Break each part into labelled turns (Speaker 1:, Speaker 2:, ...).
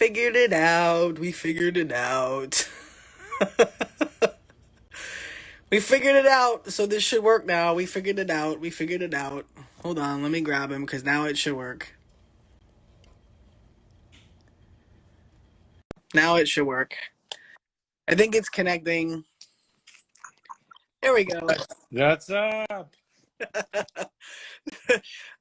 Speaker 1: figured it out. We figured it out. We figured it out. So this should work now. We figured it out. We figured it out. Hold on. Let me grab him because now it should work. Now it should work. I think it's connecting. There we go.
Speaker 2: That's up.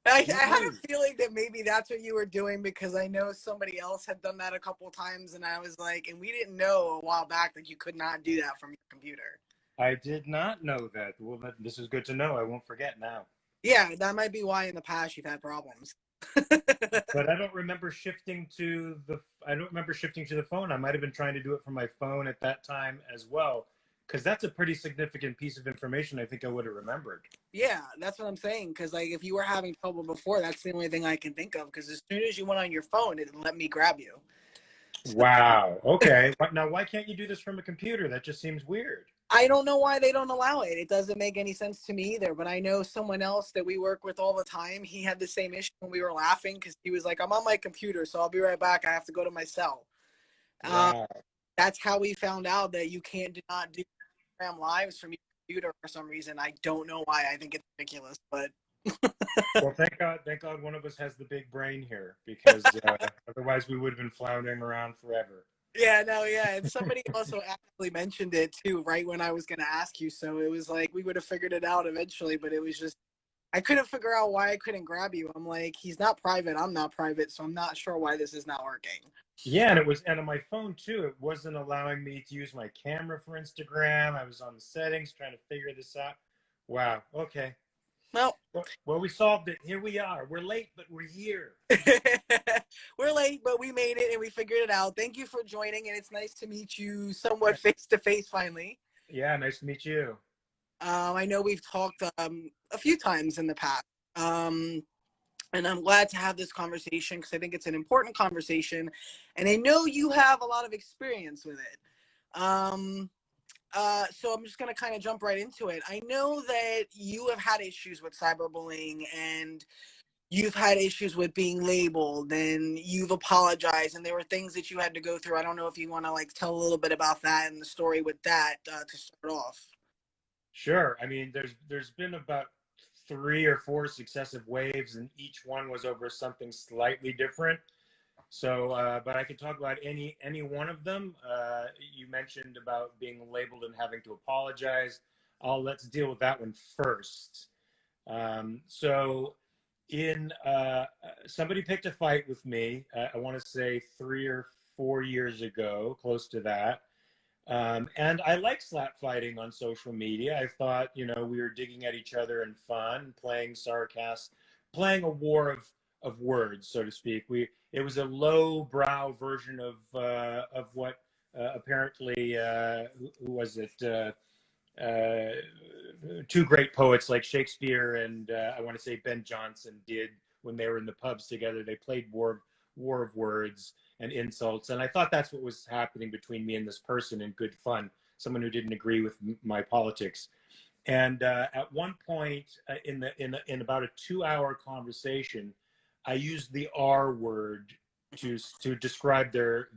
Speaker 1: I had a feeling that maybe that's what you were doing because I know somebody else had done that a couple of times, and I was like, and we didn't know a while back that you could not do that from your computer.
Speaker 2: I did not know that. Well, this is good to know. I won't forget now.
Speaker 1: Yeah, that might be why in the past you've had problems.
Speaker 2: But I don't remember shifting to the phone. I might have been trying to do it from my phone at that time as well, because that's a pretty significant piece of information. I think I would have remembered.
Speaker 1: Yeah, that's what I'm saying. Because like, if you were having trouble before, that's the only thing I can think of. Because as soon as you went on your phone, it let me grab you.
Speaker 2: So, wow. Okay. Now, why can't you do this from a computer? That just seems weird.
Speaker 1: I don't know why they don't allow it. It doesn't make any sense to me either. But I know someone else that we work with all the time. He had the same issue when we were laughing because he was like, "I'm on my computer, so I'll be right back. I have to go to my cell."
Speaker 2: Wow.
Speaker 1: That's how we found out that you can't do not do Instagram lives from your computer for some reason. I don't know why. I think it's ridiculous, but
Speaker 2: Well, thank God one of us has the big brain here, because otherwise we would have been floundering around forever.
Speaker 1: yeah, no, yeah. And somebody also actually mentioned it too, right when I was going to ask you. So it was like we would have figured it out eventually, but it was just I couldn't figure out why I couldn't grab you. I'm like, he's not private. I'm not private, so I'm not sure why this is not working.
Speaker 2: Yeah, and on my phone too, it wasn't allowing me to use my camera for Instagram. I was on the settings trying to figure this out. Wow. Okay.
Speaker 1: Well,
Speaker 2: we solved it. Here we are. We're late, but we're here.
Speaker 1: we're late, but we made it and we figured it out. Thank you for joining, and it's nice to meet you somewhat face to face finally.
Speaker 2: Yeah, nice to meet you.
Speaker 1: I know we've talked a few times in the past. And I'm glad to have this conversation because I think it's an important conversation. And I know you have a lot of experience with it. So I'm just going to kind of jump right into it. I know that you have had issues with cyberbullying and you've had issues with being labeled and you've apologized and there were things that you had to go through. I don't know if you want to like tell a little bit about that and the story with that to start off.
Speaker 2: Sure. I mean, there's been about 3 or 4 successive waves, and each one was over something slightly different. So, but I can talk about any one of them. You mentioned about being labeled and having to apologize. Let's deal with that one first. So, somebody picked a fight with me. I want to say 3 or 4 years ago, close to that. And I like slap fighting on social media. I thought, we were digging at each other in fun, playing sarcasm, playing a war of words, so to speak. It was a low brow version of what apparently who was it? 2 great poets like Shakespeare and I want to say Ben Jonson did when they were in the pubs together. They played war of words and insults, and I thought that's what was happening between me and this person in good fun, someone who didn't agree with my politics. And at one point in about a 2-hour conversation, I used the R word to describe their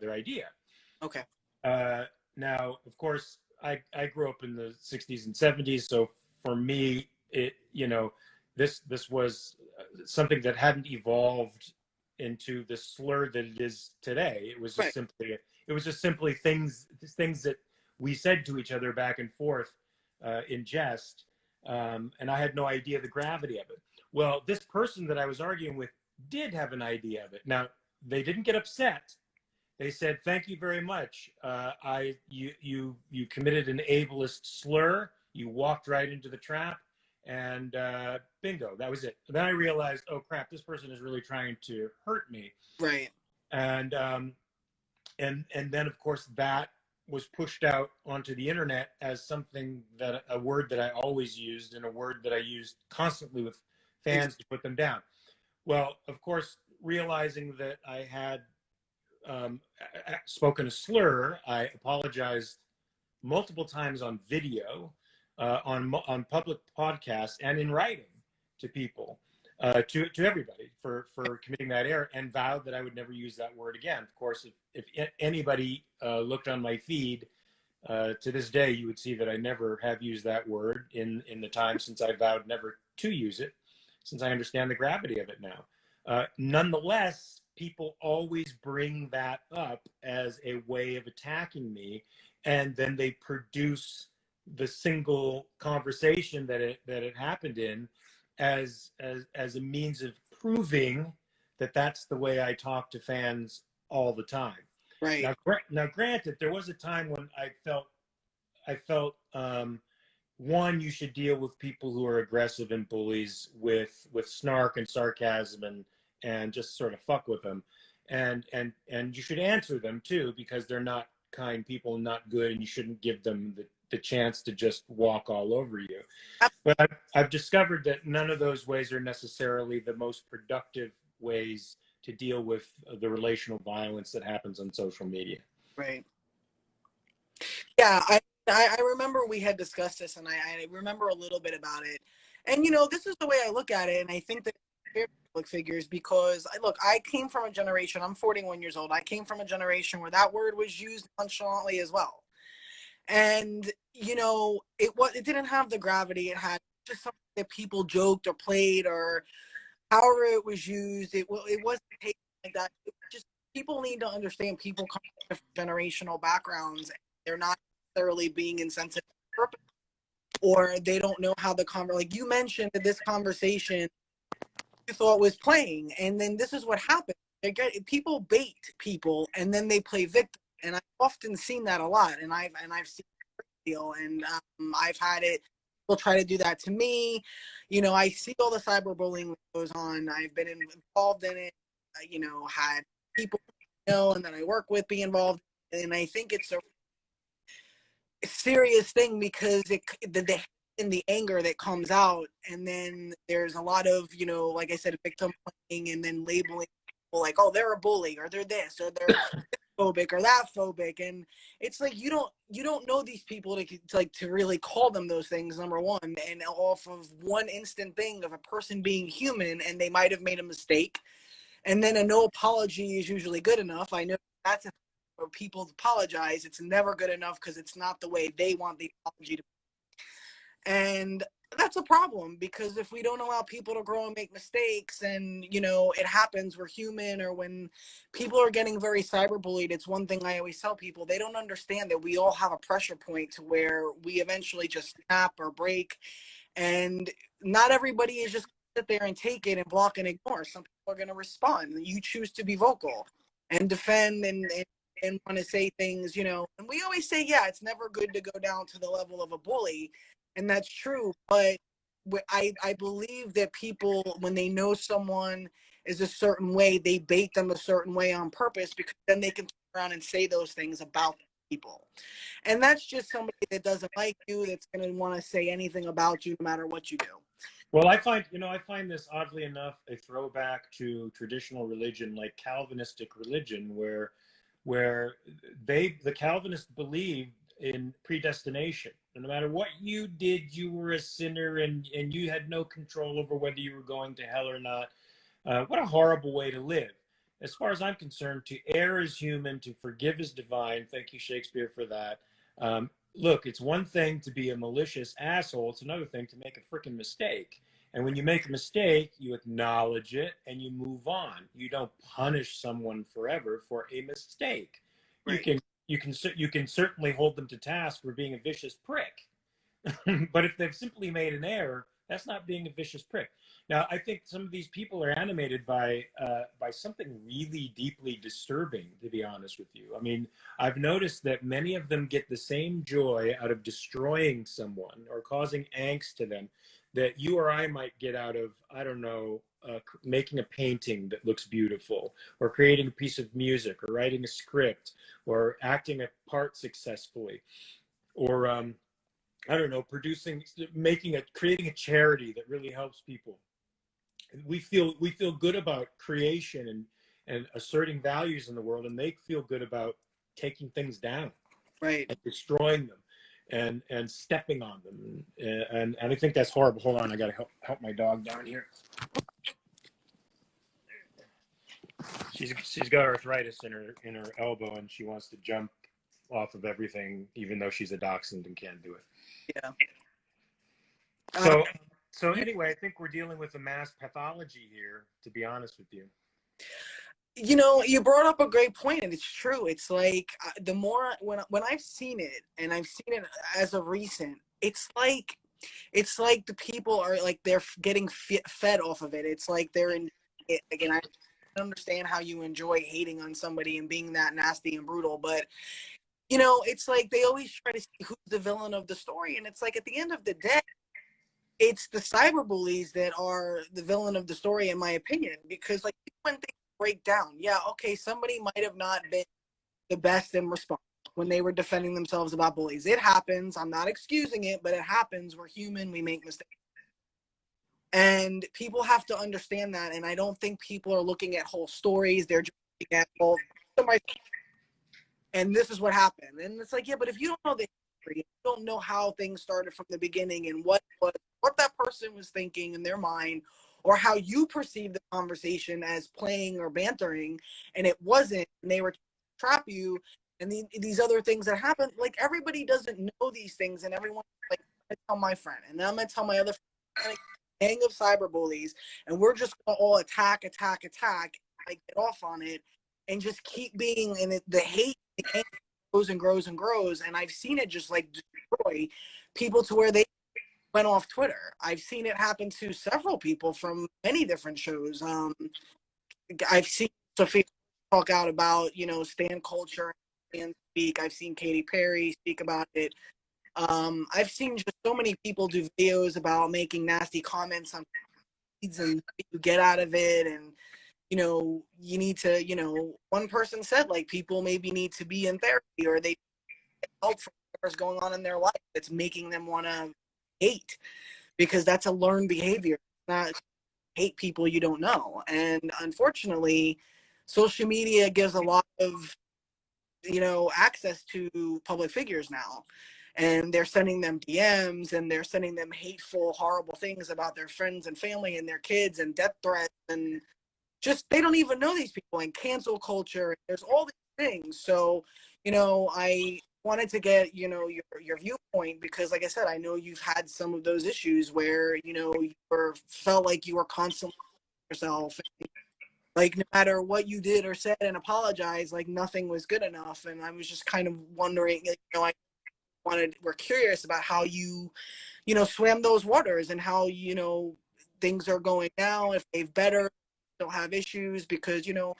Speaker 2: idea.
Speaker 1: Okay.
Speaker 2: Now, of course, I grew up in the 60s and 70s, so for me, this was something that hadn't evolved into the slur that it is today. It was just simply things that we said to each other back and forth in jest, and I had no idea the gravity of it. Well, this person that I was arguing with did have an idea of it. Now, they didn't get upset. They said, "Thank you very much. You committed an ableist slur. You walked right into the trap, and bingo, that was it." Then I realized, oh crap, this person is really trying to hurt me.
Speaker 1: Right.
Speaker 2: And then of course that was pushed out onto the internet as a word that I always used and a word that I used constantly with fans to put them down. Well, of course, realizing that I had spoken a slur, I apologized multiple times on video, on public podcasts, and in writing to people. to everybody for committing that error, and vowed that I would never use that word again. Of course, if anybody looked on my feed to this day, you would see that I never have used that word in the time since I vowed never to use it, since I understand the gravity of it now. Nonetheless, people always bring that up as a way of attacking me, and then they produce the single conversation that it happened in as a means of proving that that's the way I talk to fans all the time.
Speaker 1: Right.
Speaker 2: Now, granted, there was a time when I felt one, you should deal with people who are aggressive and bullies with snark and sarcasm and just sort of fuck with them, and you should answer them too, because they're not kind people and not good, and you shouldn't give them the chance to just walk all over you. But I've discovered that none of those ways are necessarily the most productive ways to deal with the relational violence that happens on social media.
Speaker 1: Right. Yeah, I remember we had discussed this, and I remember a little bit about it. And, you know, this is the way I look at it, and I think that public figures, because I came from a generation, I'm 41 years old, I came from a generation where that word was used nonchalantly as well. And, you know, it didn't have the gravity it had, just something that people joked or played, or however it was used. It wasn't taken like that. It was just, people need to understand people come from different generational backgrounds, and they're not necessarily being insensitive to purpose, or they don't know how like you mentioned, that this conversation you thought was playing, and then this is what happens. People bait people, and then they play victim, and I've often seen that a lot, and I've seen it deal, and I've had it. People try to do that to me. You know, I see all the cyberbullying that goes on. I've been involved in it. You know, had people and that I work with be involved, and I think it's a serious thing, because the and the anger that comes out, and then there's a lot of, you know, like I said, victim blaming, and then labeling people like, oh, they're a bully, or they're this, or they're phobic, or that phobic, and it's like you don't know these people to really call them those things, number one, and off of one instant thing of a person being human, and they might have made a mistake, and then a no apology is usually good enough. I know that's where people apologize. It's never good enough, because it's not the way they want the apology to be. And that's a problem, because if we don't allow people to grow and make mistakes, and, you know, it happens, we're human, or when people are getting very cyberbullied, it's one thing I always tell people, they don't understand that we all have a pressure point to where we eventually just snap or break, and not everybody is just sit there and take it and block and ignore. Some people are going to respond. You choose to be vocal and defend and want to say things, you know, and we always say, yeah, it's never good to go down to the level of a bully. And that's true. But I believe that people, when they know someone is a certain way, they bait them a certain way on purpose, because then they can turn around and say those things about people. And that's just somebody that doesn't like you, that's going to want to say anything about you no matter what you do.
Speaker 2: Well, I find this, oddly enough, a throwback to traditional religion, like Calvinistic religion, where the Calvinists believed in predestination. No matter what you did, you were a sinner, and you had no control over whether you were going to hell or not. What a horrible way to live. As far as I'm concerned, to err is human, to forgive is divine. Thank you, Shakespeare, for that. Look, it's one thing to be a malicious asshole. It's another thing to make a freaking mistake. And when you make a mistake, you acknowledge it and you move on. You don't punish someone forever for a mistake. Right. You can certainly hold them to task for being a vicious prick. But if they've simply made an error, that's not being a vicious prick. Now, I think some of these people are animated by something really deeply disturbing, to be honest with you. I mean, I've noticed that many of them get the same joy out of destroying someone or causing angst to them that you or I might get out of, I don't know, making a painting that looks beautiful, or creating a piece of music, or writing a script, or acting a part successfully, or I don't know, creating a charity that really helps people. We feel good about creation and asserting values in the world, and they feel good about taking things down,
Speaker 1: right,
Speaker 2: and destroying them and stepping on them, and I think that's horrible. Hold on, I gotta help my dog down here. She's got arthritis in her elbow, and she wants to jump off of everything, even though she's a dachshund and can't do it.
Speaker 1: Yeah.
Speaker 2: So so anyway, I think we're dealing with a mass pathology here, to be honest with you.
Speaker 1: You know, you brought up a great point, and it's true. It's like the more when I've seen it, and I've seen it as of recent, it's like the people are like they're getting fed off of it. It's like they're in it again. I understand how you enjoy hating on somebody and being that nasty and brutal, but you know, it's like they always try to see who's the villain of the story, and it's like at the end of the day, it's the cyberbullies that are the villain of the story, in my opinion, because like when things break down, yeah, okay, somebody might have not been the best in response when they were defending themselves about bullies. It happens. I'm not excusing it, but it happens. We're human. We make mistakes. And people have to understand that. And I don't think people are looking at whole stories. They're just looking at, well, somebody, and this is what happened. And it's like, yeah, but if you don't know the history, you don't know how things started from the beginning and what that person was thinking in their mind, or how you perceive the conversation as playing or bantering, and it wasn't, and they were trying to trap you, and these other things that happen, like everybody doesn't know these things, and everyone's like, I'm gonna tell my friend, and then I'm gonna tell my other friend, a gang of cyberbullies, and we're just gonna all attack, like get off on it, and just keep being, and the hate grows and grows and grows, and I've seen it just like destroy people to where they went off Twitter. I've seen it happen to several people from many different shows. I've seen Sophia talk out about, you know, stan culture and speak. I've seen Katy Perry speak about it. I've seen just so many people do videos about making nasty comments on feeds and what you get out of it. And, you know, you need to, you know, one person said like people maybe need to be in therapy, or they need help for whatever's going on in their life that's making them want to hate, because that's a learned behavior. It's not hate people you don't know. And unfortunately, social media gives a lot of, you know, access to public figures now, and they're sending them DMs, and they're sending them hateful, horrible things about their friends and family and their kids, and death threats, and just they don't even know these people, and cancel culture. There's all these things. So, you know, I wanted to get, you know, your viewpoint, because like I said, I know you've had some of those issues where, you know, felt like you were constantly yourself, and, like no matter what you did or said and apologized, like nothing was good enough. And I was just kind of wondering, you know, we're curious about how you know, swam those waters, and how, you know, things are going now, if they've better, don't have issues, because, you know,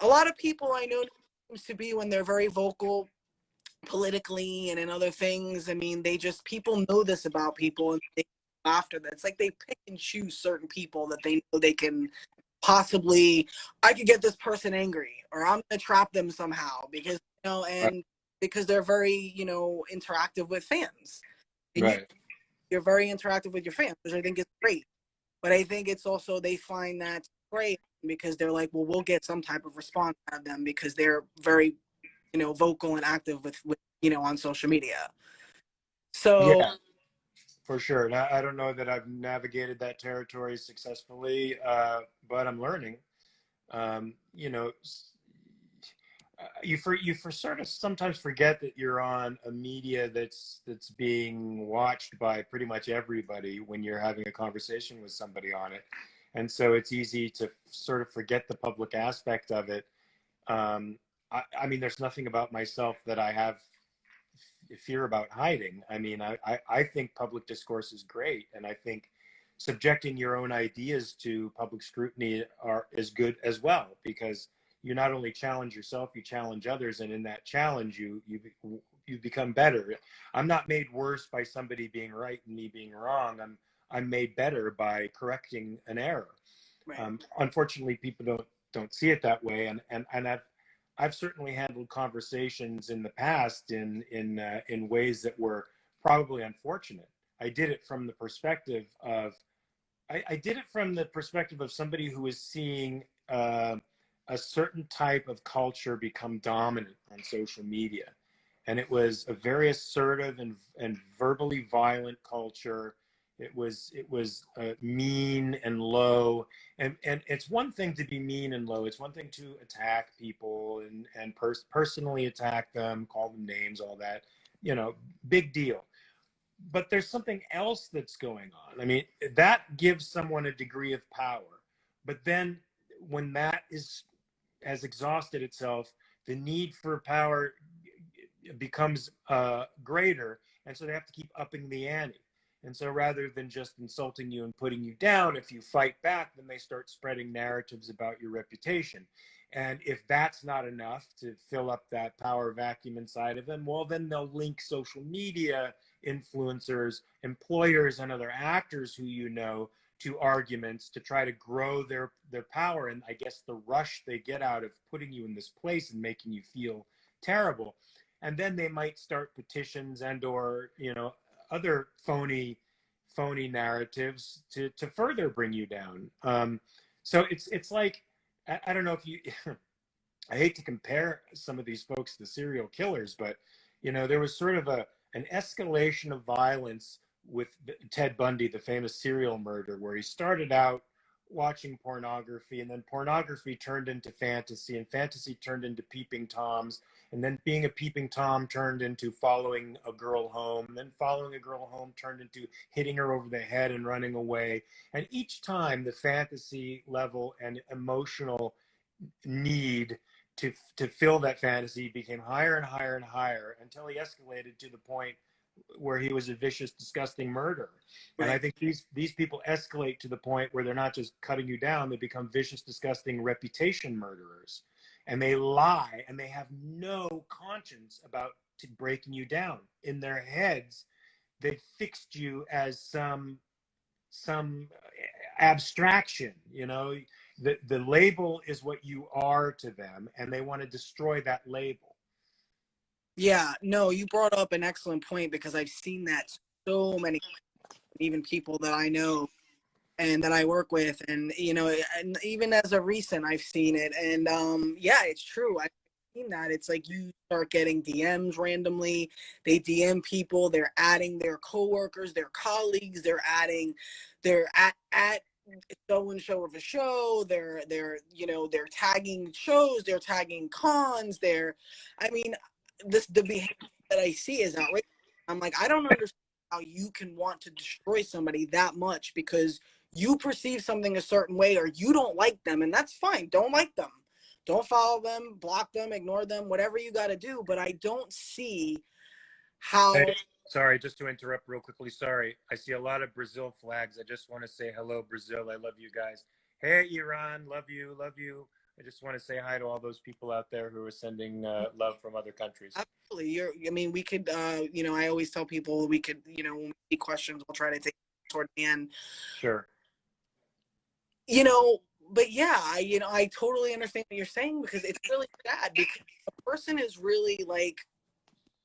Speaker 1: a lot of people I know seems to be when they're very vocal politically and in other things. I mean, people know this about people, and they go after that. It's like they pick and choose certain people that they know they can possibly, I could get this person angry, or I'm gonna trap them somehow, because, you know, and because they're very, you know, interactive with fans. And
Speaker 2: Right.
Speaker 1: you're very interactive with your fans, which I think is great. But I think it's also, they find that great because they're like, well, we'll get some type of response out of them, because they're very, you know, vocal and active with you know, on social media. So
Speaker 2: Yeah, for sure. Now, I don't know that I've navigated that territory successfully, but I'm learning. You know, you for sort of sometimes forget that you're on a media that's being watched by pretty much everybody when you're having a conversation with somebody on it, and so it's easy to sort of forget the public aspect of it. I mean, there's nothing about myself that I have fear about hiding. I mean, I think public discourse is great, and I think subjecting your own ideas to public scrutiny is good as well, because you not only challenge yourself, you challenge others, and in that challenge, you become better. I'm not made worse by somebody being right and me being wrong. I'm made better by correcting an error.
Speaker 1: right.
Speaker 2: Unfortunately, people don't see it that way, and I've certainly handled conversations in the past in ways that were probably unfortunate. I did it from the perspective of I did it from the perspective of somebody who was seeing a certain type of culture become dominant on social media, and it was a very assertive and verbally violent culture. It was mean and low, and it's one thing to be mean and low. It's one thing to attack people and personally attack them, call them names, all that, big deal. But there's something else that's going on. I mean, that gives someone a degree of power, but then when that has exhausted itself, the need for power becomes greater, and so they have to keep upping the ante. And so rather than just insulting you and putting you down, if you fight back, then they start spreading narratives about your reputation. And if that's not enough to fill up that power vacuum inside of them, well, then they'll link social media influencers, employers, and other actors who to arguments to try to grow their power. And I guess the rush they get out of putting you in this place and making you feel terrible. And then they might start petitions or other phony narratives to further bring you down. So it's like, I don't know if you I hate to compare some of these folks to serial killers, but there was sort of an escalation of violence with Ted Bundy, the famous serial murderer, where he started out watching pornography, and then pornography turned into fantasy, and fantasy turned into peeping toms, and then being a peeping tom turned into following a girl home, and then following a girl home turned into hitting her over the head and running away. And each time the fantasy level and emotional need to fill that fantasy became higher and higher and higher, until he escalated to the point where he was a vicious, disgusting murderer. Right. And I think these people escalate to the point where they're not just cutting you down, they become vicious, disgusting reputation murderers. And they lie, and they have no conscience about breaking you down. In their heads, they fixed you as some abstraction. The label is what you are to them, and they want to destroy that label.
Speaker 1: Yeah, no, you brought up an excellent point, because I've seen that so many, even people that I know and that I work with, and and even as a recent, I've seen it, and yeah, it's true. I've seen that. It's like you start getting DMs randomly. They DM people. They're adding their coworkers, their colleagues. They're at so and so of a show. They're tagging shows. They're tagging cons. The behavior that I see is outrageous. I'm like, I don't understand how you can want to destroy somebody that much because you perceive something a certain way, or you don't like them, and that's fine. Don't like them. Don't follow them, block them, ignore them, whatever you got to do. But I don't see how...
Speaker 2: Hey, sorry, just to interrupt real quickly. Sorry. I see a lot of Brazil flags. I just want to say hello, Brazil. I love you guys. Hey, Iran. Love you. Love you. I just want to say hi to all those people out there who are sending love from other countries.
Speaker 1: Absolutely. We could, I always tell people we could, when we see questions, we'll try to take it toward the end.
Speaker 2: Sure.
Speaker 1: But yeah, I totally understand what you're saying, because it's really sad, because a person is really like,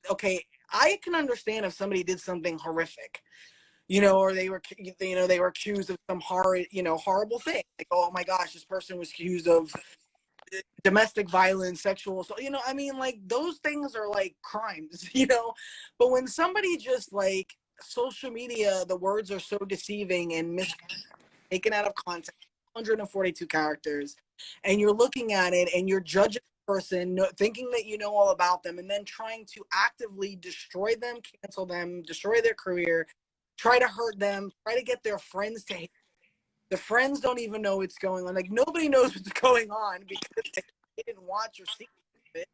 Speaker 1: okay, I can understand if somebody did something horrific, or they were accused of some horrible thing. Like, oh my gosh, this person was accused of domestic violence, sexual assault, like those things are like crimes, but when somebody just like social media, the words are so deceiving and taken out of context, 142 characters, and you're looking at it and you're judging the person, thinking that you know all about them, and then trying to actively destroy them, cancel them, destroy their career, try to hurt them, try to get their friends to hate. The friends don't even know what's going on. Like, nobody knows what's going on because they didn't watch or see it.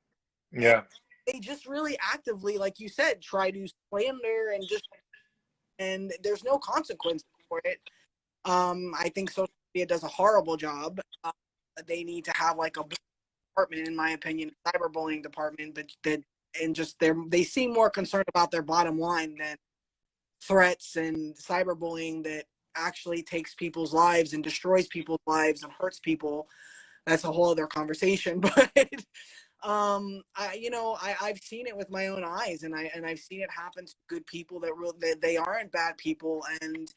Speaker 2: Yeah.
Speaker 1: And they just really actively, like you said, try to slander and there's no consequence for it. I think social media does a horrible job. They need to have like a department, in my opinion, cyberbullying department, but they seem more concerned about their bottom line than threats and cyberbullying that actually takes people's lives and destroys people's lives and hurts people. That's a whole other conversation. But I've seen it with my own eyes, and I've seen it happen to good people that they aren't bad people, and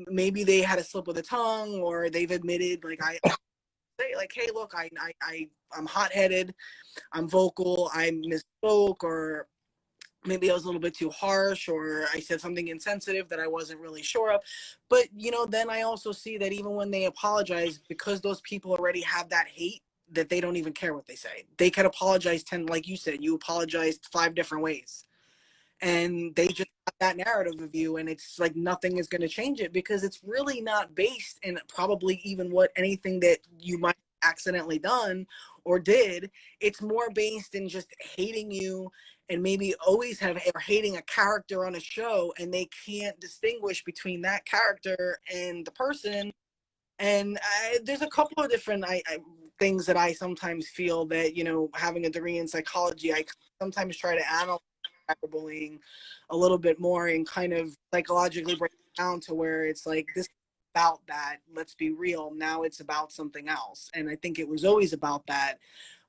Speaker 1: maybe they had a slip of the tongue, or they've admitted, like, I say, like, hey, look, I'm hot-headed, I'm vocal, I misspoke, or maybe I was a little bit too harsh, or I said something insensitive that I wasn't really sure of. But, then I also see that even when they apologize, because those people already have that hate, that they don't even care what they say. They could apologize 10, like you said, you apologized 5 different ways. And they just have that narrative of you, and it's like nothing is going to change it, because it's really not based in probably even what anything that you might have accidentally done or did. It's more based in just hating you, and maybe always have, or hating a character on a show, and they can't distinguish between that character and the person. And there's a couple of different things that I sometimes feel that, having a degree in psychology, I sometimes try to analyze cyberbullying a little bit more and kind of psychologically break it down to where it's like, this is about that. Let's be real. Now it's about something else. And I think it was always about that.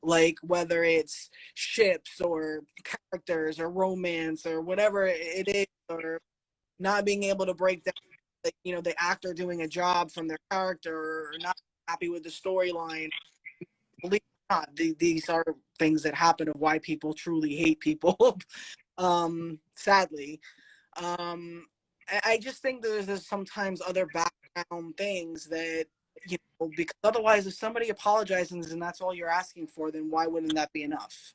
Speaker 1: Like, whether it's ships or characters or romance or whatever it is, or not being able to break down, the actor doing a job from their character, or not happy with the storyline. Believe it or not, these are things that happen of why people truly hate people. Sadly. I just think there's sometimes other background things that, because otherwise, if somebody apologizes and that's all you're asking for, then why wouldn't that be enough?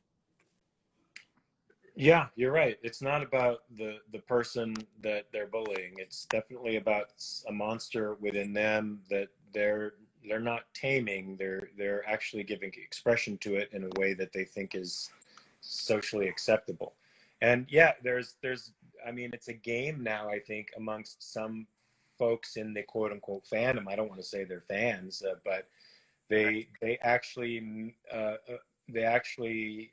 Speaker 2: Yeah, you're right. It's not about the person that they're bullying. It's definitely about a monster within them that they're not taming. They're actually giving expression to it in a way that they think is socially acceptable. And yeah, there's I mean, it's a game now, I think, amongst some folks in the quote unquote fandom. I don't want to say they're fans, but they actually they actually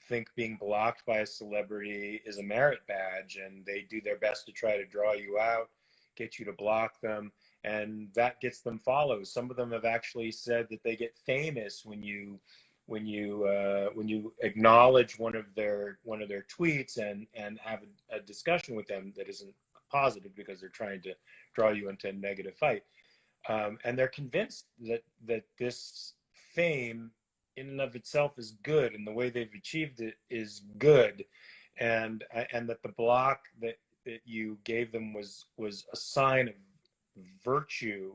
Speaker 2: think being blocked by a celebrity is a merit badge, and they do their best to try to draw you out, get you to block them, and that gets them follows. Some of them have actually said that they get famous when you acknowledge one of their tweets and have a discussion with them that isn't positive, because they're trying to draw you into a negative fight. And they're convinced that this fame in and of itself is good, and the way they've achieved it is good, and that the block that you gave them was a sign of virtue.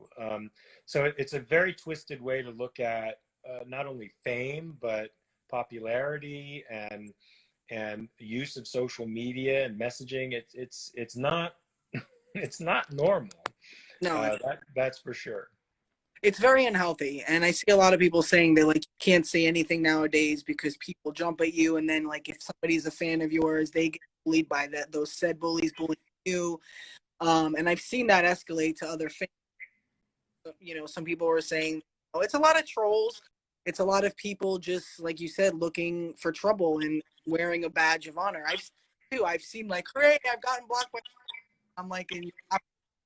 Speaker 2: So it's a very twisted way to look at not only fame, but popularity and use of social media and messaging. It's not it's not normal.
Speaker 1: No,
Speaker 2: That's for sure.
Speaker 1: it's very unhealthy. And I see a lot of people saying they like can't say anything nowadays because people jump at you, and then like if somebody's a fan of yours, they get bullied by those said bullies bullying you. And I've seen that escalate to other fans. Some people are saying, oh, it's a lot of trolls. It's a lot of people, just like you said, looking for trouble and wearing a badge of honor. I've seen like, hooray, I've gotten blocked by. I'm like, and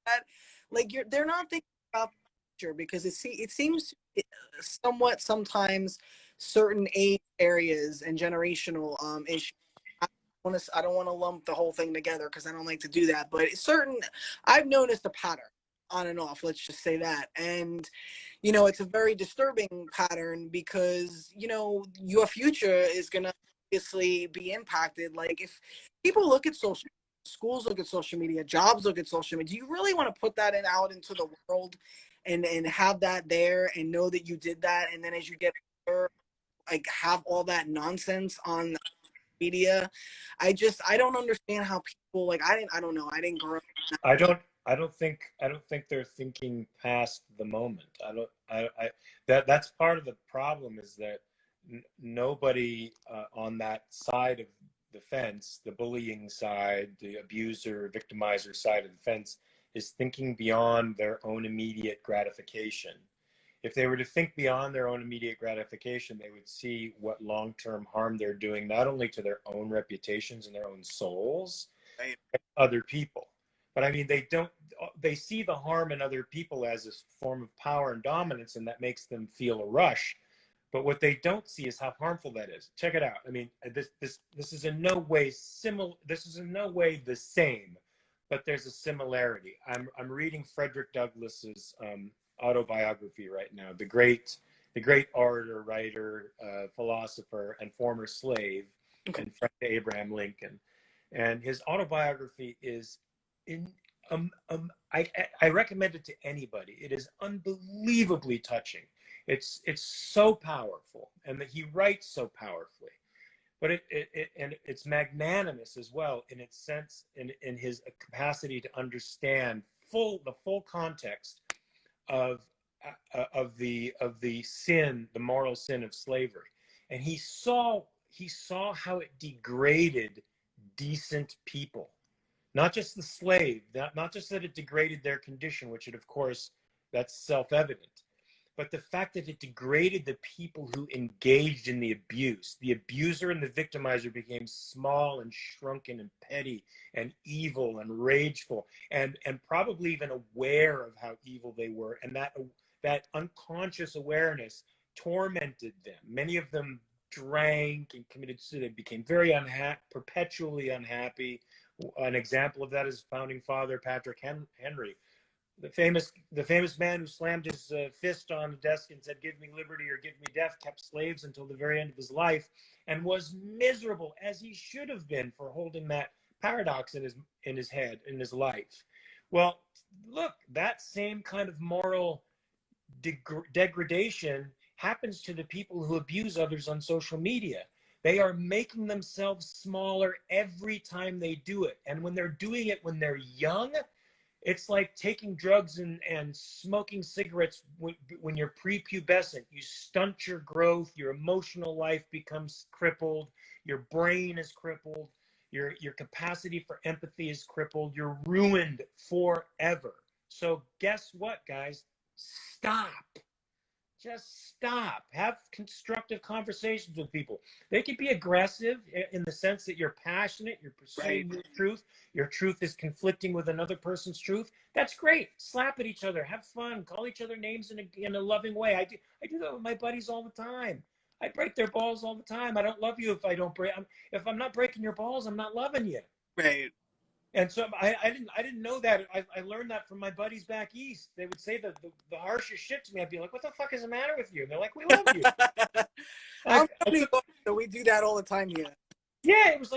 Speaker 1: that, like, they're not thinking about the future, because it seems somewhat sometimes certain age areas and generational issues. I don't want to lump the whole thing together, because I don't like to do that. But I've noticed a pattern on and off. Let's just say that, and it's a very disturbing pattern, because your future is gonna obviously be impacted. Like, if people look at schools look at social media, jobs look at social media, do you really want to put that out into the world and have that there and know that you did that, and then as you get older, like, have all that nonsense on media? I don't understand how people, like, I don't know, I didn't grow up.
Speaker 2: I don't think they're thinking past the moment. I don't I that's part of the problem, is that nobody on that side of the fence, the bullying side, the abuser victimizer side of the fence, is thinking beyond their own immediate gratification. If they were to think beyond their own immediate gratification, they would see what long-term harm they're doing, not only to their own reputations and their own souls,
Speaker 1: Right.
Speaker 2: but other people. But I mean, they see the harm in other people as a form of power and dominance, and that makes them feel a rush. But what they don't see is how harmful that is. Check it out. I mean, this is in no way similar. This is in no way the same, but there's a similarity. I'm reading Frederick Douglass's autobiography right now. The great orator, writer, philosopher, and former slave,
Speaker 1: Okay.
Speaker 2: and friend to Abraham Lincoln. And his autobiography is I recommend it to anybody. It is unbelievably touching. It's so powerful, and that he writes so powerfully. But and it's magnanimous as well in its sense, in his capacity to understand the full context of the sin, the moral sin of slavery. And he saw how it degraded decent people, not just the slave, not just that it degraded their condition, which it, of course, that's self-evident, but the fact that it degraded the people who engaged in the abuse. The abuser and the victimizer became small and shrunken and petty and evil and rageful, and probably even aware of how evil they were. And that unconscious awareness tormented them. Many of them drank and committed suicide. They became very unhappy, perpetually unhappy. An example of that is founding father Patrick Henry, the famous man who slammed his fist on the desk and said, "Give me liberty or give me death," kept slaves until the very end of his life, and was miserable, as he should have been, for holding that paradox in his head, in his life. Well, look, that same kind of moral degradation happens to the people who abuse others on social media. They are making themselves smaller every time they do it. And when they're doing it when they're young, it's like taking drugs and smoking cigarettes when you're prepubescent. You stunt your growth, your emotional life becomes crippled, your brain is crippled, your capacity for empathy is crippled, you're ruined forever. So guess what, guys? Stop. Just stop. Have constructive conversations with people. They can be aggressive in the sense that you're passionate, you're pursuing your truth. Your truth is conflicting with another person's truth. That's great. Slap at each other. Have fun. Call each other names in a loving way. I do that with my buddies all the time. I break their balls all the time. I don't love you if I don't break. If I'm not breaking your balls, I'm not loving you.
Speaker 1: Right.
Speaker 2: And so I didn't know that. I learned that from my buddies back east. They would say the harshest shit to me. I'd be like, "What the fuck is the matter with you?" And they're like, "We love you."
Speaker 1: I'm from New York, so we do that all the time here.
Speaker 2: Yeah, it was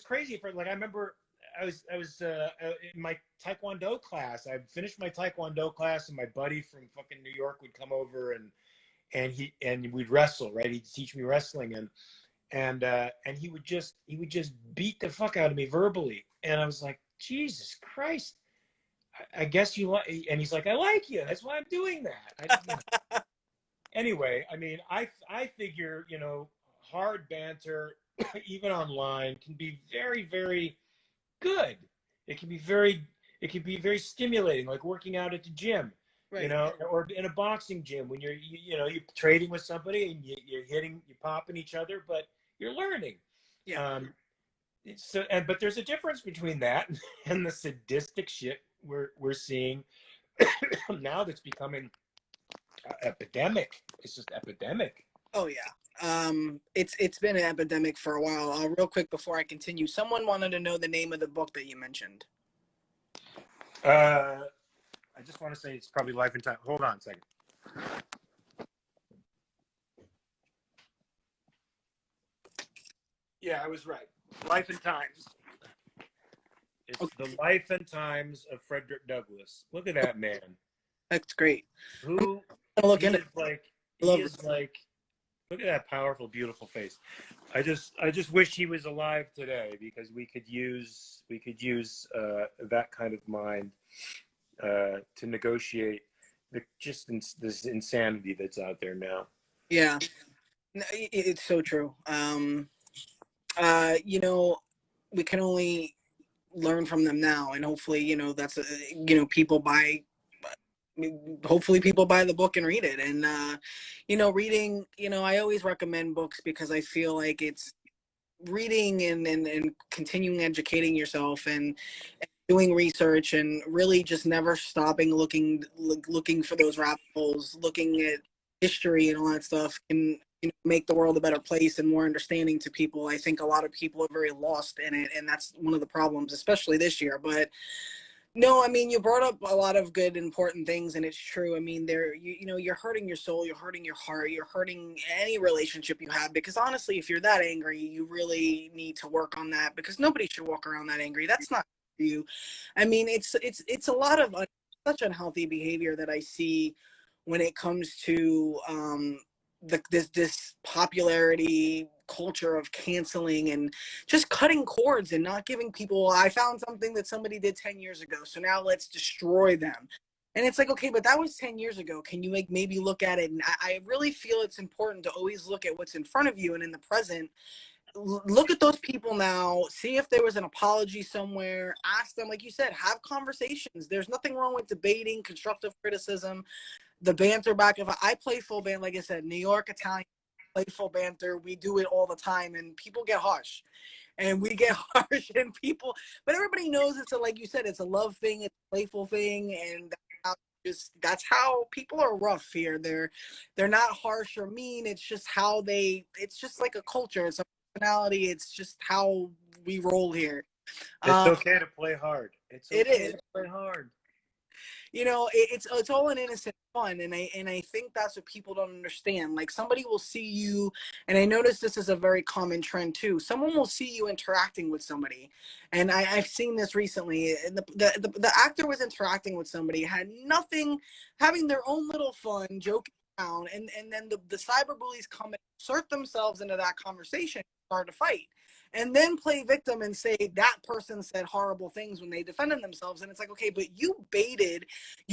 Speaker 2: crazy. I remember I was in my Taekwondo class. I finished my Taekwondo class, and my buddy from fucking New York would come over and we'd wrestle. Right, he'd teach me wrestling, and he would just beat the fuck out of me verbally. And I was like, Jesus Christ, I guess you like. And he's like, I like you. That's why I'm doing that. Anyway, I mean, I figure, hard banter, even online, can be very, very good. It can be very stimulating, like working out at the gym,
Speaker 1: Right.
Speaker 2: or in a boxing gym when you're trading with somebody and you're popping each other, but you're learning.
Speaker 1: Yeah.
Speaker 2: But there's a difference between that and the sadistic shit we're seeing now that's becoming epidemic. It's just epidemic.
Speaker 1: Oh yeah. It's been an epidemic for a while. Real quick before I continue, someone wanted to know the name of the book that you mentioned.
Speaker 2: I just want to say it's probably Life and Time. Hold on a second. Yeah, I was right. Life and Times. It's okay. The Life and Times of Frederick Douglass. Look at that man.
Speaker 1: That's great.
Speaker 2: Who
Speaker 1: look
Speaker 2: he
Speaker 1: in
Speaker 2: is
Speaker 1: it.
Speaker 2: like? He is like. Look at that powerful, beautiful face. I just wish he was alive today, because we could use that kind of mind to negotiate this insanity that's out there now.
Speaker 1: Yeah, it's so true. We can only learn from them now, and hopefully, that's people hopefully people buy the book and read it. And reading, I always recommend books because I feel like it's reading and continuing educating yourself and doing research, and really just never stopping looking for those rabbit holes, looking at history and all that stuff can make the world a better place and more understanding to people. I think a lot of people are very lost in it, and that's one of the problems, especially this year. But No, I mean, you brought up a lot of good, important things, and it's true. I mean, you're hurting your soul, you're hurting your heart, you're hurting any relationship you have. Because honestly, if you're that angry, you really need to work on that. Because nobody should walk around that angry. That's not for you. I mean, it's a lot of such unhealthy behavior that I see when it comes to this popularity culture of canceling and just cutting cords and not giving people, I found something that somebody did 10 years ago, so now let's destroy them. And it's like, okay, but that was 10 years ago. Can you maybe look at it? And I really feel it's important to always look at what's in front of you and in the present. Look at those people now, see if there was an apology somewhere, ask them, like you said, have conversations. There's nothing wrong with debating, constructive criticism, the banter back. If I play full band, like I said, New York Italian, playful banter, we do it all the time, and people get harsh, and we get harsh, and people, but everybody knows it's a, like you said, it's a love thing, it's a playful thing, and that's how people are rough here. They're not harsh or mean. It's just how it's just like a culture, it's a personality, it's just how we roll here.
Speaker 2: It's okay to play hard. It's
Speaker 1: It
Speaker 2: okay
Speaker 1: is.
Speaker 2: to play hard.
Speaker 1: It's all an innocent fun, and I think that's what people don't understand. Like, somebody will see you, and I notice this is a very common trend too. Someone will see you interacting with somebody, and I've seen this recently. And the actor was interacting with somebody, had nothing, having their own little fun, joking around, and then the cyber bullies come and insert themselves into that conversation, start to fight, and then play victim and say that person said horrible things when they defended themselves. And it's like, okay, but you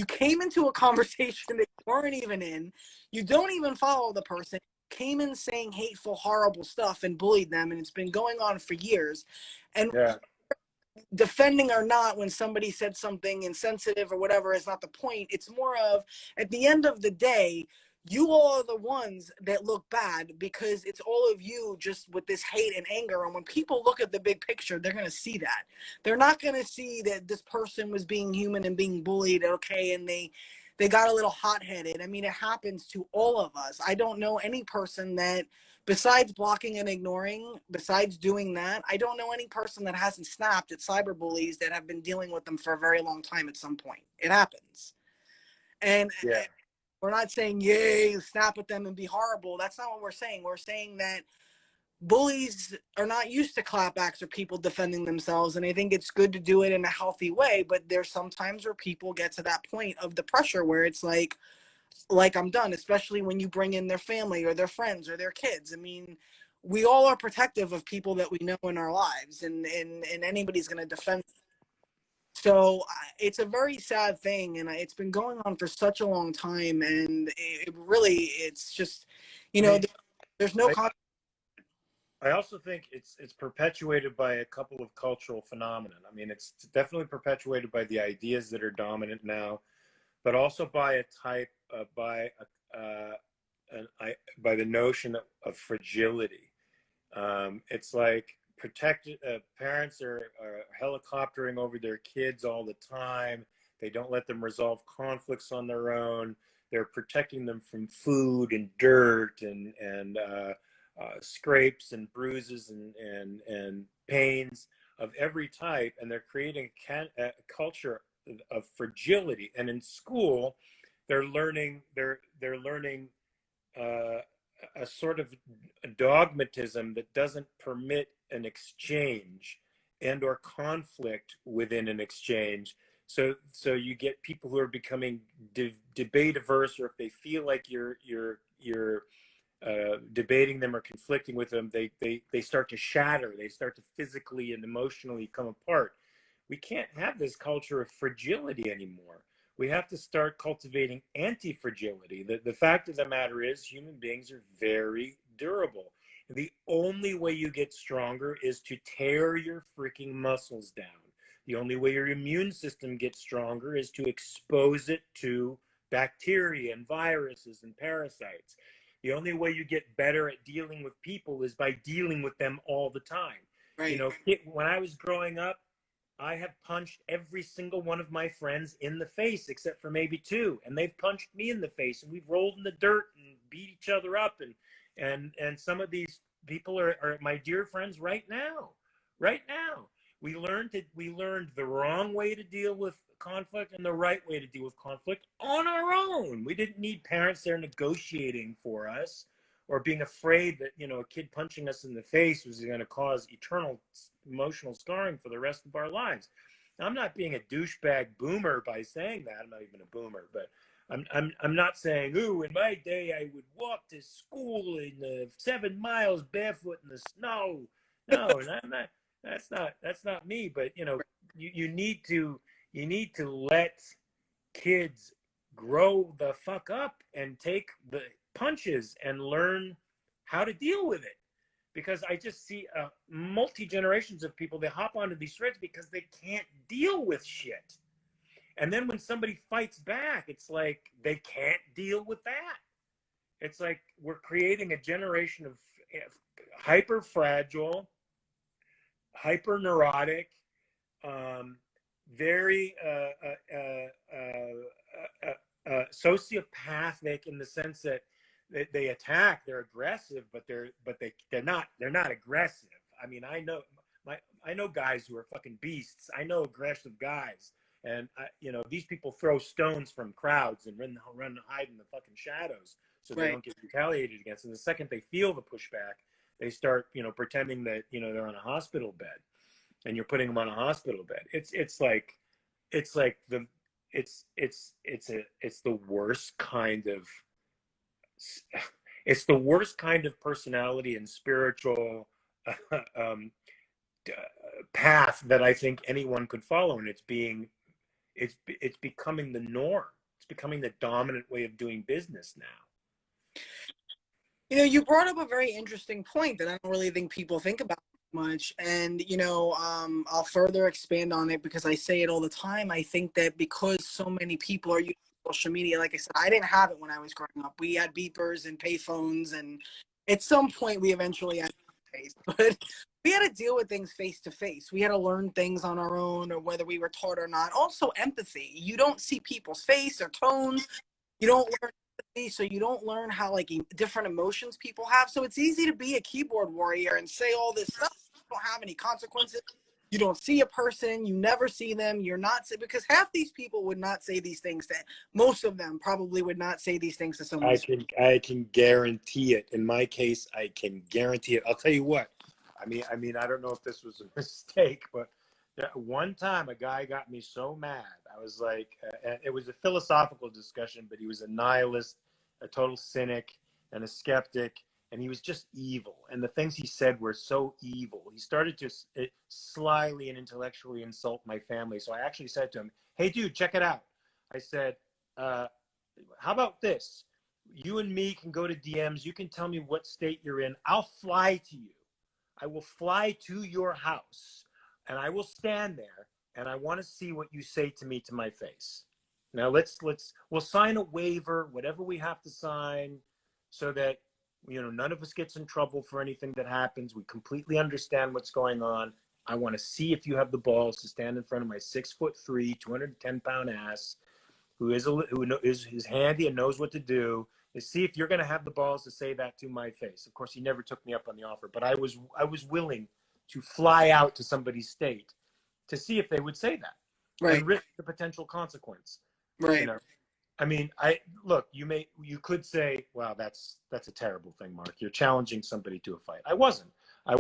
Speaker 1: came into a conversation that you weren't even in, you don't even follow the person, came in saying hateful, horrible stuff and bullied them, and it's been going on for years. And
Speaker 2: Yeah.
Speaker 1: defending or not, when somebody said something insensitive or whatever, is not the point. It's more of, at the end of the day, you all are the ones that look bad, because it's all of you just with this hate and anger. And when people look at the big picture, they're going to see that. They're not going to see that this person was being human and being bullied, okay, and they got a little hot-headed. I mean, it happens to all of us. I don't know any person that, besides blocking and ignoring, besides doing that, I don't know any person that hasn't snapped at cyber bullies that have been dealing with them for a very long time at some point. It happens. And
Speaker 2: Yeah.
Speaker 1: we're not saying, yay, snap at them and be horrible. That's not what we're saying. We're saying that bullies are not used to clapbacks or people defending themselves. And I think it's good to do it in a healthy way. But there's sometimes where people get to that point of the pressure where it's like I'm done, especially when you bring in their family or their friends or their kids. I mean, we all are protective of people that we know in our lives, and anybody's going to defend. So it's a very sad thing, and it's been going on for such a long time, and it really, it's just,
Speaker 2: I mean,
Speaker 1: there's no
Speaker 2: I also think it's perpetuated by a couple of cultural phenomena. I mean, it's definitely perpetuated by the ideas that are dominant now, but also by a type by the notion of fragility. It's like protected parents are helicoptering over their kids all the time. They don't let them resolve conflicts on their own. They're protecting them from food and dirt and scrapes and bruises and pains of every type, and they're creating a culture of fragility. And in school, they're learning uh, a sort of dogmatism that doesn't permit an exchange and or conflict within an exchange. So you get people who are becoming debate averse, or if they feel like you're debating them or conflicting with them, they start to shatter. They start to physically and emotionally come apart. We can't have this culture of fragility anymore. We have to start cultivating anti-fragility. The fact of the matter is, human beings are very durable. The only way you get stronger is to tear your freaking muscles down. The only way your immune system gets stronger is to expose it to bacteria and viruses and parasites. The only way you get better at dealing with people is by dealing with them all the time. You
Speaker 1: right.
Speaker 2: know, when I was growing up, I have punched every single one of my friends in the face, except for maybe two, and they've punched me in the face, and we've rolled in the dirt and beat each other up, and some of these people are my dear friends right now, right now. We learned the wrong way to deal with conflict and the right way to deal with conflict on our own. We didn't need parents there negotiating for us, or being afraid that, you know, a kid punching us in the face was going to cause eternal emotional scarring for the rest of our lives. Now, I'm not being a douchebag boomer by saying that. I'm not even a boomer, but I'm not saying, ooh, in my day I would walk to school in 7 miles barefoot in the snow. No, and I'm not. That's not me. But you know, you need to let kids grow the fuck up and take the punches and learn how to deal with it. Because I just see multi generations of people, they hop onto these threads because they can't deal with shit. And then when somebody fights back, it's like they can't deal with that. It's like we're creating a generation of hyper fragile, hyper neurotic, very sociopathic, in the sense that they attack, they're aggressive, but they're not aggressive. I mean, I know guys who are fucking beasts. I know aggressive guys, and you know, these people throw stones from crowds and run hide in the fucking shadows so they don't get retaliated against. And the second they feel the pushback, they start, you know, pretending that, you know, they're on a hospital bed, and you're putting them on a hospital bed. It's the worst kind of personality and spiritual path that I think anyone could follow, and it's becoming the norm. It's becoming the dominant way of doing business now.
Speaker 1: You know, you brought up a very interesting point that I don't really think people think about much. And, you know, I'll further expand on it because I say it all the time. I think that because so many people are using social media, like I said, I didn't have it when I was growing up. We had beepers and payphones, and at some point we eventually had face, but we had to deal with things face to face. We had to learn things on our own, or whether we were taught or not. Also, empathy. You don't see people's face or tones. You don't learn, so you don't learn how, like, different emotions people have. So it's easy to be a keyboard warrior and say all this stuff. You don't have any consequences. You don't see a person, you never see them. You're not, because half these people would not say these things to, most of them probably would not say these things to someone.
Speaker 2: I can guarantee it. In my case, I can guarantee it. I'll tell you what. I mean, I don't know if this was a mistake, but one time a guy got me so mad. I was like, it was a philosophical discussion, but he was a nihilist, a total cynic, and a skeptic, and he was just evil. And the things he said were so evil. He started to slyly and intellectually insult my family. So I actually said to him, "Hey, dude, check it out." I said, "How about this? You and me can go to DMs. You can tell me what state you're in. I'll fly to you. I will fly to your house, and I will stand there, and I want to see what you say to me to my face. Now we'll sign a waiver, whatever we have to sign, so that, you know, none of us gets in trouble for anything that happens. We completely understand what's going on. I want to see if you have the balls to stand in front of my 6'3", 210-pound ass, who is handy and knows what to do, to see if you're going to have the balls to say that to my face." Of course, he never took me up on the offer, but I was willing to fly out to somebody's state to see if they would say that,
Speaker 1: Right,
Speaker 2: and risk the potential consequence.
Speaker 1: right.
Speaker 2: You know, I mean, you could say, "Wow, that's a terrible thing, Mark. You're challenging somebody to a fight." I wasn't. I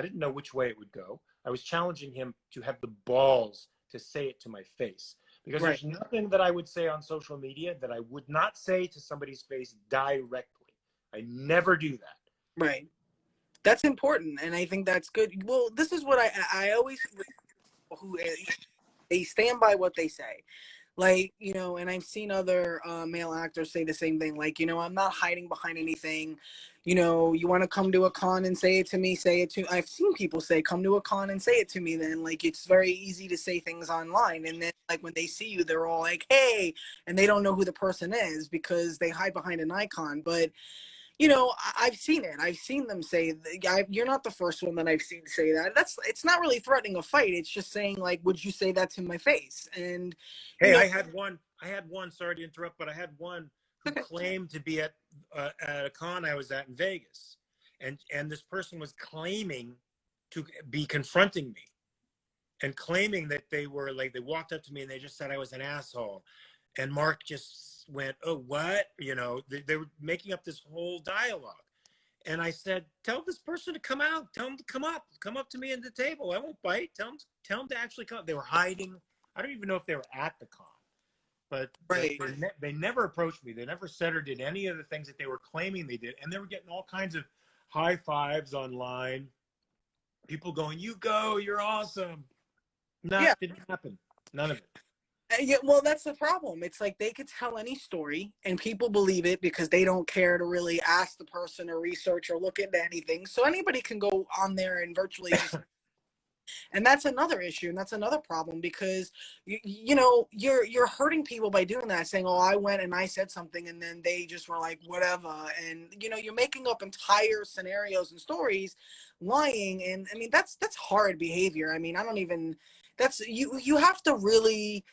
Speaker 2: didn't know which way it would go. I was challenging him to have the balls to say it to my face. Because
Speaker 1: Right.
Speaker 2: there's nothing that I would say on social media that I would not say to somebody's face directly. I never do that.
Speaker 1: Right. That's important, and I think that's good. Well, this is what I always, who they stand by what they say. Like, you know, and I've seen other male actors say the same thing. Like, you know, I'm not hiding behind anything. You know, you want to come to a con and say it to me, say it to, I've seen people say, come to a con and say it to me. Then, like, it's very easy to say things online. And then, like, when they see you, they're all like, hey, and they don't know who the person is because they hide behind an icon. But, you know, I've seen it. I've seen them say, you're not the first one that I've seen say that. It's not really threatening a fight. It's just saying, like, would you say that to my face? And,
Speaker 2: hey,
Speaker 1: you know,
Speaker 2: I had one, sorry to interrupt, but I had one who claimed to be at a con I was at in Vegas. And this person was claiming to be confronting me. and claiming that they were like, they walked up to me and they just said I was an asshole. And Mark just went, oh, what? You know, they were making up this whole dialogue. And I said, tell this person to come out. Tell them to come up to me at the table. I won't bite. Tell them to actually come. They were hiding. I don't even know if they were at the con, but
Speaker 1: Right.
Speaker 2: they never approached me. They never said or did any of the things that they were claiming they did. And they were getting all kinds of high fives online. People going, you go, you're awesome. No,
Speaker 1: Yeah.
Speaker 2: it didn't happen. None of it.
Speaker 1: Yeah, well, that's the problem. It's like they could tell any story and people believe it because they don't care to really ask the person or research or look into anything. So anybody can go on there and virtually just, and that's another issue, and that's another problem because you're hurting people by doing that, saying, oh, I went and I said something and then they just were like whatever, and you're making up entire scenarios and stories, lying. And I mean, that's hard behavior. I mean, I don't even, that's you have to really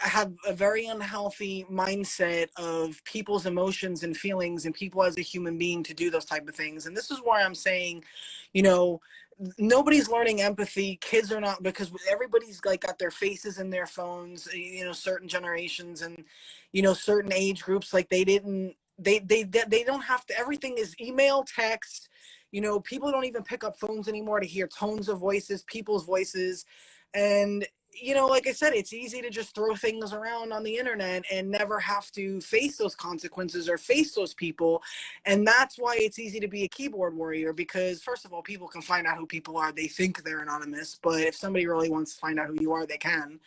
Speaker 1: have a very unhealthy mindset of people's emotions and feelings and people as a human being to do those type of things. And this is why I'm saying, you know, nobody's learning empathy. Kids are not, because everybody's like got their faces in their phones, certain generations and, certain age groups, like they don't have to, everything is email, text, people don't even pick up phones anymore to hear tones of voices, people's voices. And like I said, it's easy to just throw things around on the internet and never have to face those consequences or face those people. And that's why it's easy to be a keyboard warrior, because first of all, people can find out who people are. They think they're anonymous, but if somebody really wants to find out who you are, they can.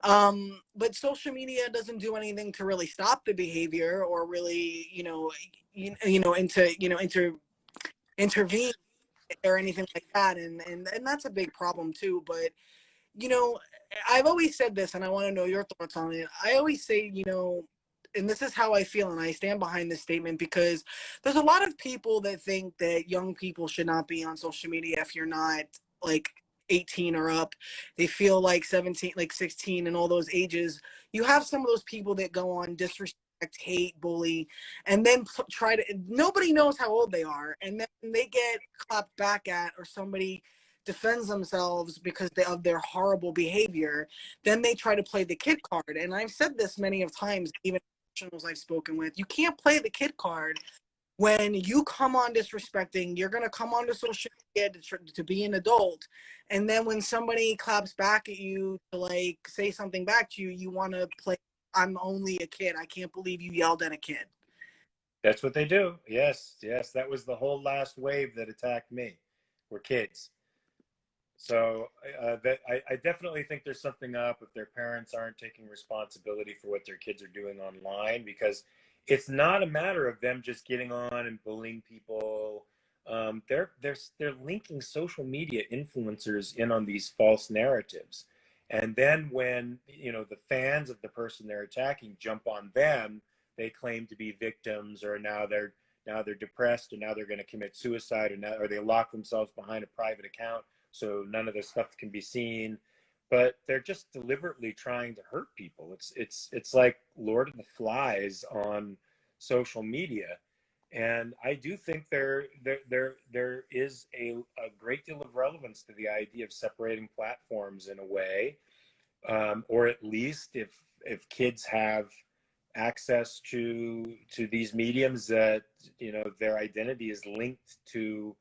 Speaker 1: But social media doesn't do anything to really stop the behavior or really, intervene or anything like that. And that's a big problem too. But I've always said this, and I want to know your thoughts on it. I always say, and this is how I feel, and I stand behind this statement, because there's a lot of people that think that young people should not be on social media if you're not like 18 or up. They feel like 17, like 16, and all those ages. You have some of those people that go on disrespect, hate, bully, and then try to, nobody knows how old they are, and then they get clapped back at, or somebody defends themselves because of their horrible behavior. Then they try to play the kid card. And I've said this many of times, even professionals I've spoken with, you can't play the kid card. When you come on disrespecting, you're going to come onto social media to be an adult. And then when somebody claps back at you to like say something back to you, you want to play, I'm only a kid. I can't believe you yelled at a kid.
Speaker 2: That's what they do. Yes. That was the whole last wave that attacked me, were kids. So I definitely think there's something up if their parents aren't taking responsibility for what their kids are doing online, because it's not a matter of them just getting on and bullying people. They're linking social media influencers in on these false narratives, and then when the fans of the person they're attacking jump on them, they claim to be victims, or now they're depressed, and now they're going to commit suicide, or they lock themselves behind a private account so none of this stuff can be seen. But they're just deliberately trying to hurt people. It's like Lord of the Flies on social media. And I do think there is a great deal of relevance to the idea of separating platforms in a way, or at least if kids have access to these mediums, that their identity is linked to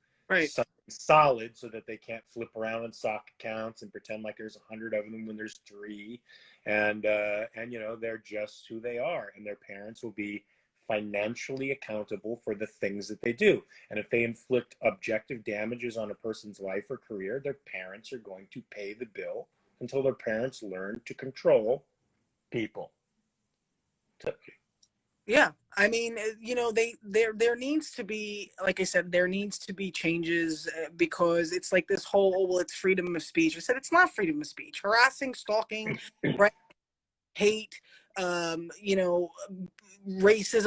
Speaker 2: something solid, so that they can't flip around on sock accounts and pretend like there's 100 of them when there's 3, and they're just who they are, and their parents will be financially accountable for the things that they do. And if they inflict objective damages on a person's life or career, their parents are going to pay the bill until their parents learn to control people.
Speaker 1: Yeah, I mean, there needs to be, like I said, there needs to be changes, because it's like this whole, oh, well, it's freedom of speech. I said it's not freedom of speech. Harassing, stalking, right, hate, racism,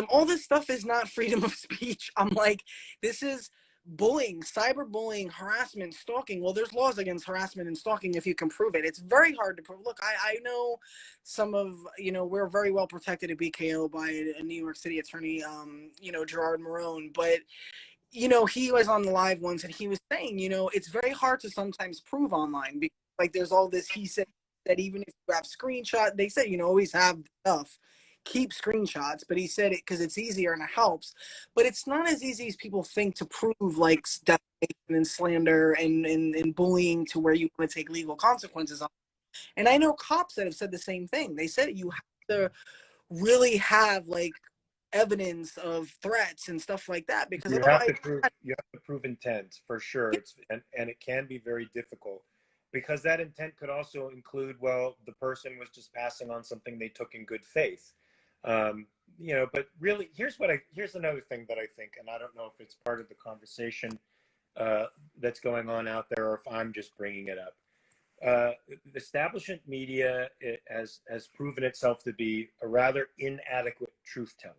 Speaker 1: all this stuff is not freedom of speech. I'm like, this is bullying, cyberbullying, harassment, stalking. Well, there's laws against harassment and stalking if you can prove it. It's very hard to prove. Look, I know some of, we're very well protected at BKO by a New York City attorney, Gerard Marone, but he was on the live once and he was saying, it's very hard to sometimes prove online, because like there's all this he said that even if you have screenshot, they said, always have stuff, keep screenshots, but he said it because it's easier and it helps. But it's not as easy as people think to prove like defamation and slander and bullying to where you want to take legal consequences on. And I know cops that have said the same thing. They said you have to really have like evidence of threats and stuff like that, because
Speaker 2: You have
Speaker 1: otherwise
Speaker 2: to prove intent for sure. And it can be very difficult because that intent could also include, well, the person was just passing on something they took in good faith. But really, here's another thing that I think, and I don't know if it's part of the conversation that's going on out there or if I'm just bringing it up. Establishment media has proven itself to be a rather inadequate truth teller.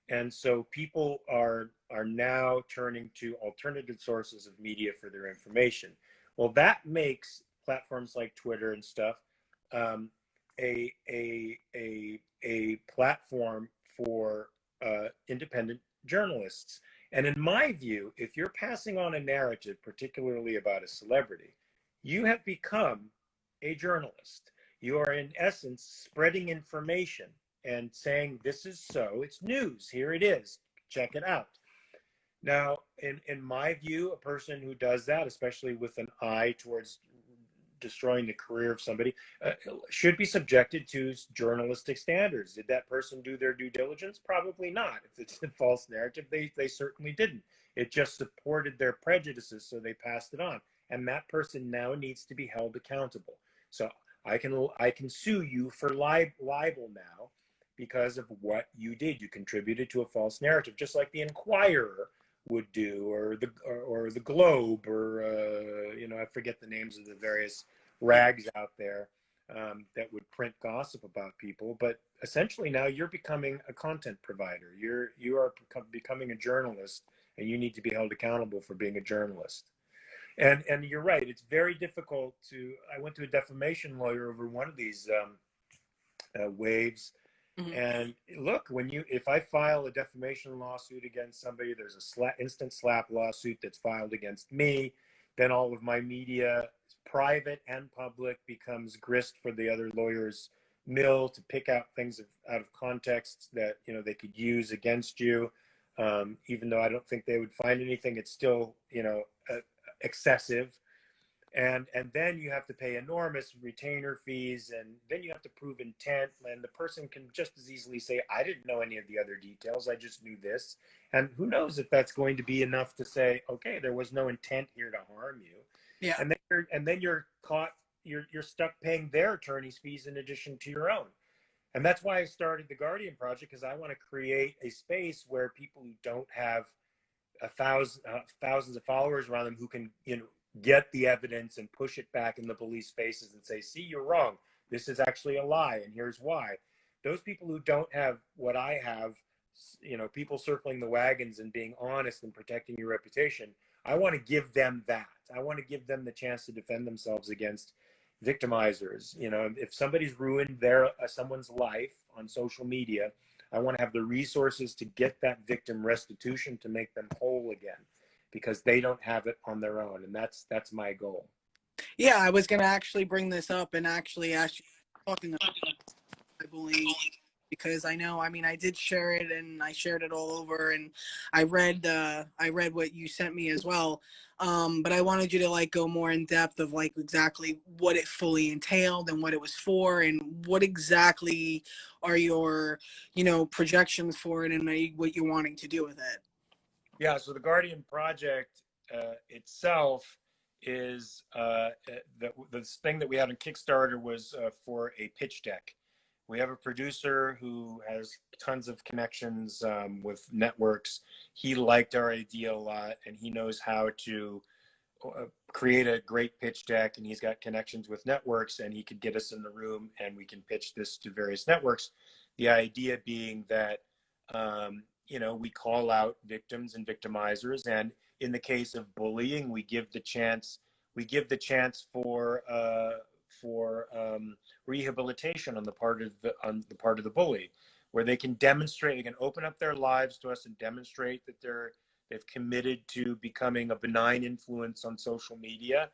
Speaker 2: And so people are now turning to alternative sources of media for their information. Well, that makes platforms like Twitter and stuff a platform for independent journalists. And in my view, if you're passing on a narrative, particularly about a celebrity, you have become a journalist. You are in essence spreading information and saying, this is so, it's news, here it is, check it out. Now, in my view, a person who does that, especially with an eye towards destroying the career of somebody, should be subjected to journalistic standards. Did that person do their due diligence? Probably not. If it's a false narrative, they certainly didn't. It just supported their prejudices, so they passed it on. And that person now needs to be held accountable. So I can sue you for libel now because of what you did. You contributed to a false narrative, just like the Inquirer would do, or the Globe, or I forget the names of the various rags out there that would print gossip about people. But essentially now you're becoming a content provider. You are becoming a journalist, and you need to be held accountable for being a journalist. And you're right. It's very difficult I went to a defamation lawyer over one of these waves. Mm-hmm. And look, if I file a defamation lawsuit against somebody, there's a instant slap lawsuit that's filed against me. Then all of my media, private and public, becomes grist for the other lawyer's mill to pick out things out of context that they could use against you. Even though I don't think they would find anything, it's still excessive. And then you have to pay enormous retainer fees, and then you have to prove intent, and the person can just as easily say, I didn't know any of the other details, I just knew this. And who knows if that's going to be enough to say, okay, there was no intent here to harm you.
Speaker 1: Yeah.
Speaker 2: And then you're caught, you're stuck paying their attorney's fees in addition to your own. And that's why I started the Guardian Project, because I want to create a space where people who don't have thousands of followers around them, who can get the evidence and push it back in the police faces and say, see, you're wrong, this is actually a lie, and here's why. Those people who don't have what I have, people circling the wagons and being honest and protecting your reputation, I want to give them that. I want to give them the chance to defend themselves against victimizers. If somebody's ruined someone's life on social media, I want to have the resources to get that victim restitution to make them whole again, because they don't have it on their own. And that's my goal.
Speaker 1: Yeah, I was going to actually bring this up and actually ask you, talking about bullying, because I know, I did share it, and I shared it all over, and I read what you sent me as well. But I wanted you to go more in depth of exactly what it fully entailed and what it was for, and what exactly are your, projections for it, and what you're wanting to do with it.
Speaker 2: Yeah, so the Guardian Project itself is the thing that we had on Kickstarter was for a pitch deck. We have a producer who has tons of connections with networks. He liked our idea a lot, and he knows how to create a great pitch deck, and he's got connections with networks, and he could get us in the room and we can pitch this to various networks. The idea being that we call out victims and victimizers, and in the case of bullying, we give the chance for rehabilitation on the part of the bully, where they can open up their lives to us and demonstrate that they've committed to becoming a benign influence on social media,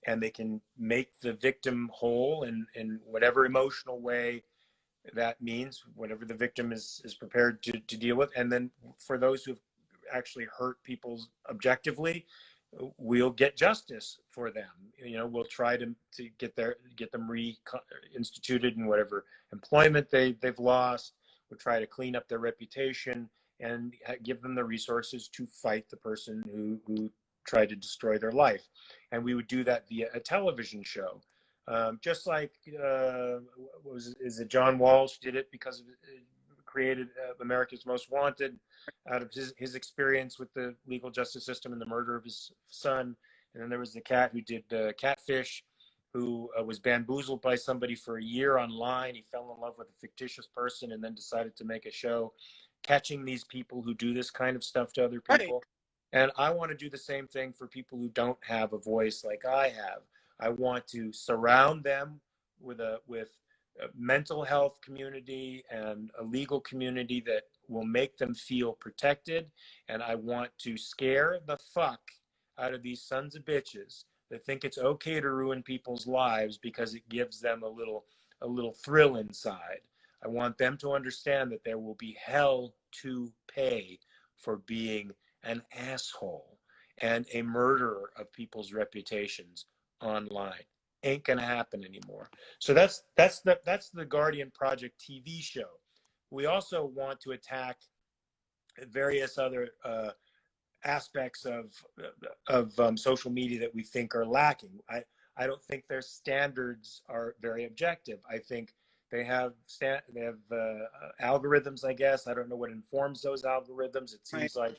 Speaker 2: and they can make the victim whole in whatever emotional way that means, whatever the victim is prepared to deal with. And then for those who've actually hurt people objectively, we'll get justice for them. We'll try to get them reinstituted in whatever employment they've lost. We'll try to clean up their reputation and give them the resources to fight the person who tried to destroy their life. And we would do that via a television show. Just like is it John Walsh did it because created America's Most Wanted out of his experience with the legal justice system and the murder of his son. And then there was the cat who did Catfish, who was bamboozled by somebody for a year online. He fell in love with a fictitious person and then decided to make a show catching these people who do this kind of stuff to other people. Right. And I want to do the same thing for people who don't have a voice like I have. I want to surround them with a mental health community and a legal community that will make them feel protected. And I want to scare the fuck out of these sons of bitches that think it's okay to ruin people's lives because it gives them a little thrill inside. I want them to understand that there will be hell to pay for being an asshole and a murderer of people's reputations online. Ain't gonna happen anymore. So that's the Guardian Project TV show. We also want to attack various other aspects of social media that we think are lacking. I don't think their standards are very objective. I think they have algorithms, I guess. I don't know what informs those algorithms. It seems right.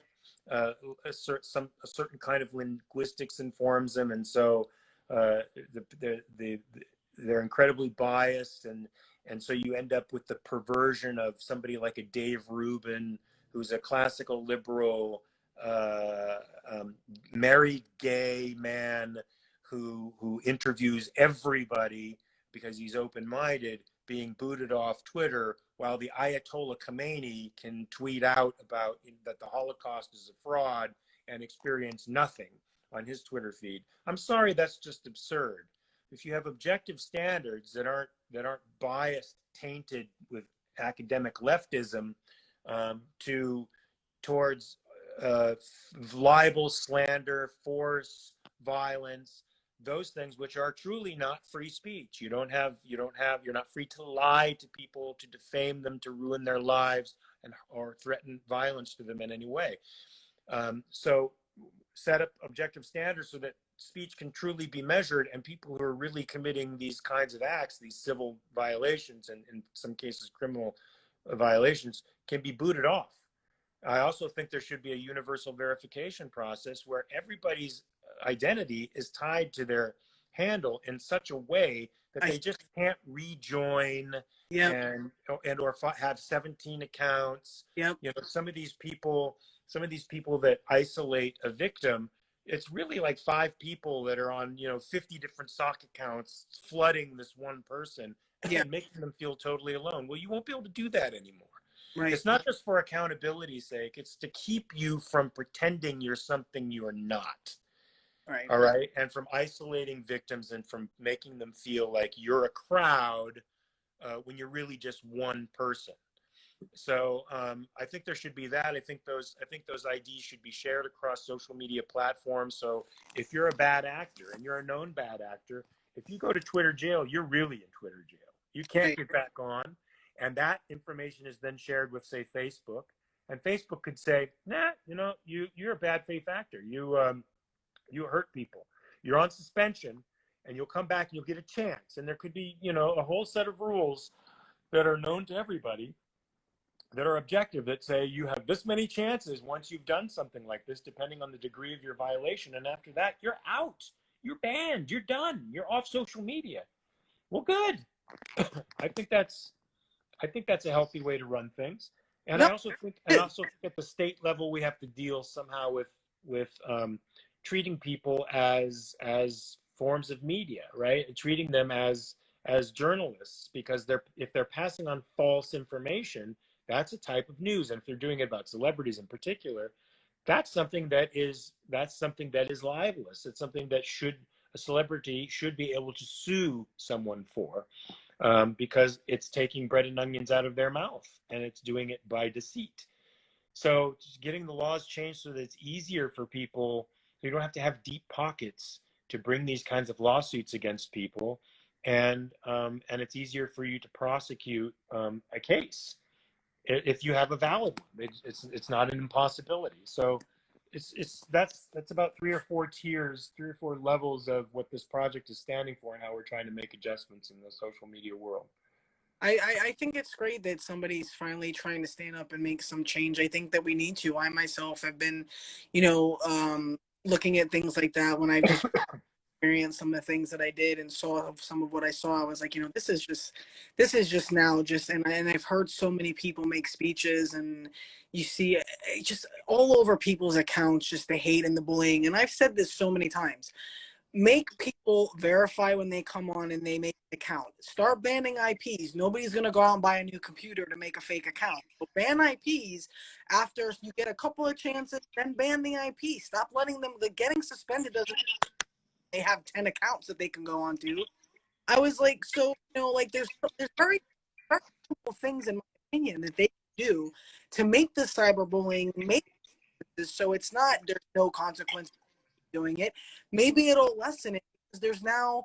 Speaker 2: Like a certain kind of linguistics informs them, and so they're incredibly biased, and so you end up with the perversion of somebody like a Dave Rubin, who's a classical liberal, married gay man who interviews everybody because he's open-minded, being booted off Twitter, while the Ayatollah Khomeini can tweet out about that the Holocaust is a fraud and experience nothing on his Twitter feed. I'm sorry, that's just absurd. If you have objective standards that aren't biased, tainted with academic leftism, towards libel, slander, force, violence, those things which are truly not free speech. You're not free to lie to people, to defame them, to ruin their lives, or threaten violence to them in any way. So set up objective standards so that speech can truly be measured, and people who are really committing these kinds of acts, these civil violations, and in some cases criminal violations, can be booted off. I also think there should be a universal verification process where everybody's identity is tied to their handle in such a way that they just can't rejoin and or have 17 accounts. Some of these people that isolate a victim, it's really like 5 people that are on 50 different sock accounts flooding this one person and making them feel totally alone. Well, you won't be able to do that anymore. Right. It's not just for accountability's sake. It's to keep you from pretending you're something you're not. Right. All right. And from isolating victims and from making them feel like you're a crowd when you're really just one person. So I think there should be that. I think those IDs should be shared across social media platforms. So if you're a bad actor and you're a known bad actor, if you go to Twitter jail, you're really in Twitter jail. You can't get back on. And that information is then shared with, say, Facebook. And Facebook could say, nah, you're a bad faith actor. You hurt people. You're on suspension, and you'll come back and you'll get a chance. And there could be, a whole set of rules that are known to everybody that are objective, that say you have this many chances once you've done something like this, depending on the degree of your violation. And after that, you're out. You're banned. You're done. You're off social media. Well, good. I think that's a healthy way to run things. And I also think at the state level, we have to deal somehow with treating people as forms of media, right? And treating them as journalists, because if they're passing on false information, that's a type of news. And if they're doing it about celebrities in particular, that's something that is libelous. It's something that should a celebrity should be able to sue someone for, because it's taking bread and onions out of their mouth, and it's doing it by deceit. So just getting the laws changed so that it's easier for people, so you don't have to have deep pockets to bring these kinds of lawsuits against people, and it's easier for you to prosecute a case if you have a valid one. It's not an impossibility. So that's about 3 or 4 tiers, 3 or 4 levels of what this project is standing for, and how we're trying to make adjustments in the social media world.
Speaker 1: I think it's great that somebody's finally trying to stand up and make some change. I think that we need to. I myself have been, looking at things like that when I just experienced some of the things that I did and saw some of what I saw. I was like, this is just now just, and I've heard so many people make speeches, and you see just all over people's accounts, just the hate and the bullying. And I've said this so many times. Make people verify when they come on and they make an account. Start banning IPs. Nobody's going to go out and buy a new computer to make a fake account. So ban IPs after you get a couple of chances, then ban the IP. Stop letting them, getting suspended doesn't, they have 10 accounts that they can go on to. I was like, so, there's very, very simple things, in my opinion, that they can do to make the cyberbullying, so it's not, there's no consequence doing it. Maybe it'll lessen it because there's now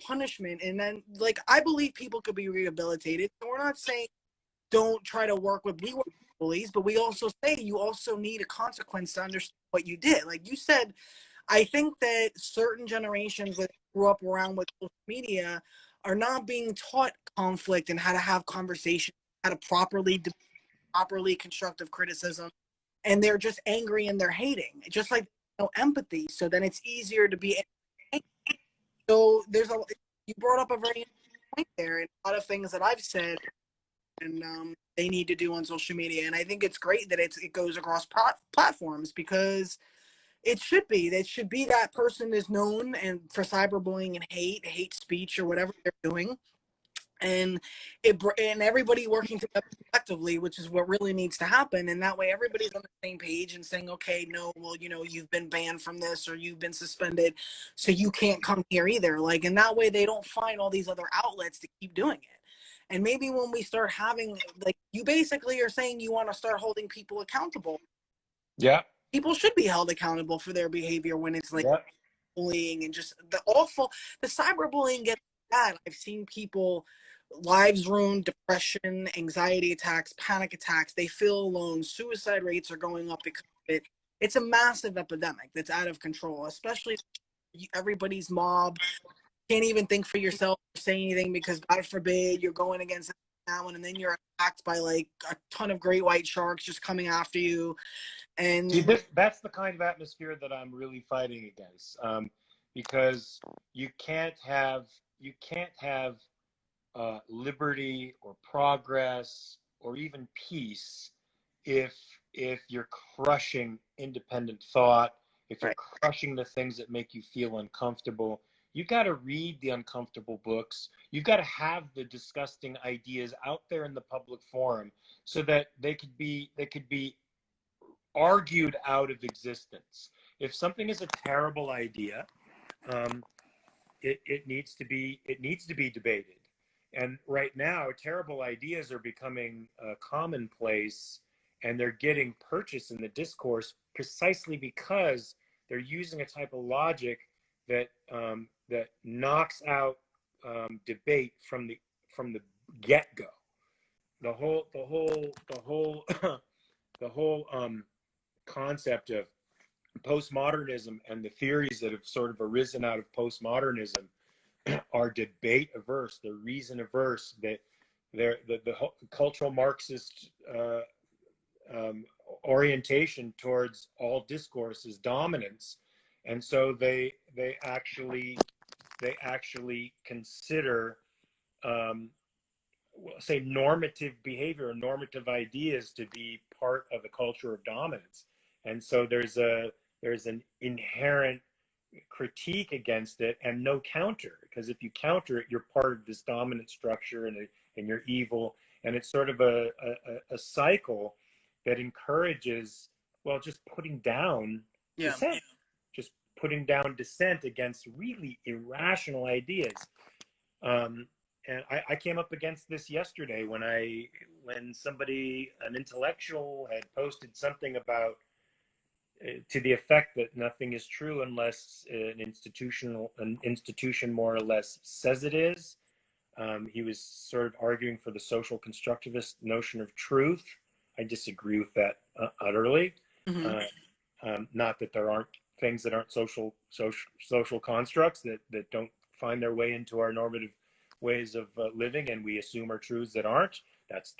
Speaker 1: punishment. And then, I believe people could be rehabilitated. So we're not saying don't try to work with bullies, but we also say you also need a consequence to understand what you did. Like you said, I think that certain generations that grew up around with social media are not being taught conflict and how to have conversations, how to properly constructive criticism, and they're just angry and they're hating, just like no empathy. So then it's easier to be angry. So you brought up a very interesting point there, and a lot of things that I've said and they need to do on social media. And I think it's great that it goes across platforms, because it should be that person is known and for cyberbullying and hate speech or whatever they're doing, and everybody working together collectively, which is what really needs to happen. And that way everybody's on the same page and saying, okay, no, well, you've been banned from this or you've been suspended, so you can't come here either. And that way they don't find all these other outlets to keep doing it. And maybe when we start having, you basically are saying you want to start holding people accountable.
Speaker 2: Yeah.
Speaker 1: People should be held accountable for their behavior when it's bullying and just the cyberbullying gets bad. I've seen people lives ruined, depression, anxiety attacks, panic attacks. They feel alone. Suicide rates are going up because of it. It's a massive epidemic that's out of control, especially everybody's mob. Can't even think for yourself or say anything because God forbid you're going against someone and then you're attacked by a ton of great white sharks just coming after you. And
Speaker 2: see, that's the kind of atmosphere that I'm really fighting against, because you can't have liberty or progress or even peace if you're crushing independent thought, if you're crushing the things that make you feel uncomfortable. You got to read the uncomfortable books. You got to have the disgusting ideas out there in the public forum so that they could be argued out of existence. If something is a terrible idea, it needs to be debated. And right now, terrible ideas are becoming commonplace, and they're getting purchased in the discourse precisely because they're using a type of logic that that knocks out debate from the get-go. The whole concept of postmodernism and the theories that have sort of arisen out of postmodernism are debate averse, they're reason averse, that the cultural Marxist orientation towards all discourse is dominance, and so they actually consider say normative behavior or normative ideas to be part of the culture of dominance. And so there's an inherent critique against it and no counter, because if you counter it, you're part of this dominant structure and you're evil. And it's sort of a cycle that encourages, well, just putting down dissent, just putting down dissent against really irrational ideas. And I came up against this yesterday when somebody, an intellectual, had posted something about to the effect that nothing is true unless an institution more or less says it is. He was sort of arguing for the social constructivist notion of truth. I disagree with that utterly.
Speaker 1: Mm-hmm.
Speaker 2: Not that there aren't things that aren't social constructs that don't find their way into our normative ways of living, and we assume are truths that aren't. That's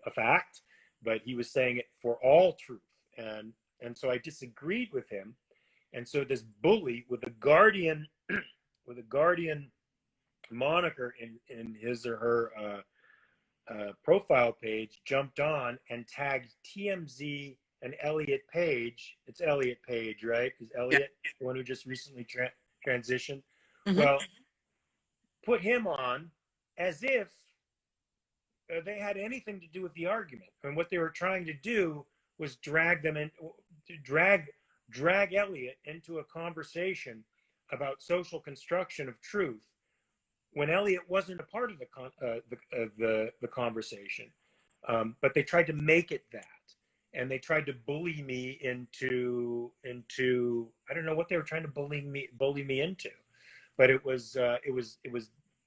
Speaker 2: a fact. But he was saying it for all truth, and so I disagreed with him. And so this bully with a guardian with a guardian moniker in his or her profile page jumped on and tagged TMZ and Elliot Page. It's Elliot Page, right? Is Elliot the one who just recently transitioned?
Speaker 1: Mm-hmm.
Speaker 2: Well, put him on as if they had anything to do with the argument. And what they were trying to do was drag Elliot into a conversation about social construction of truth when Elliot wasn't a part of the conversation. But they tried to make it that. And they tried to bully me into I don't know what they were trying to bully me into, but it was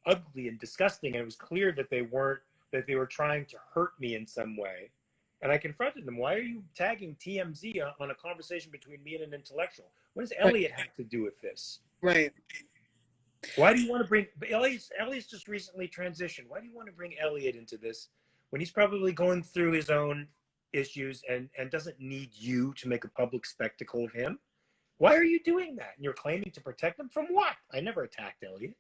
Speaker 2: ugly and disgusting, and it was clear that they were trying to hurt me in some way. And I confronted them. Why are you tagging TMZ on a conversation between me and an intellectual? What does Elliot have to do with this?
Speaker 1: Right.
Speaker 2: Why do you want to bring Elliot's just recently transitioned? Why do you want to bring Elliot into this when he's probably going through his own issues and doesn't need you to make a public spectacle of him? Why are you doing that? And you're claiming to protect him from what? I never attacked Elliot.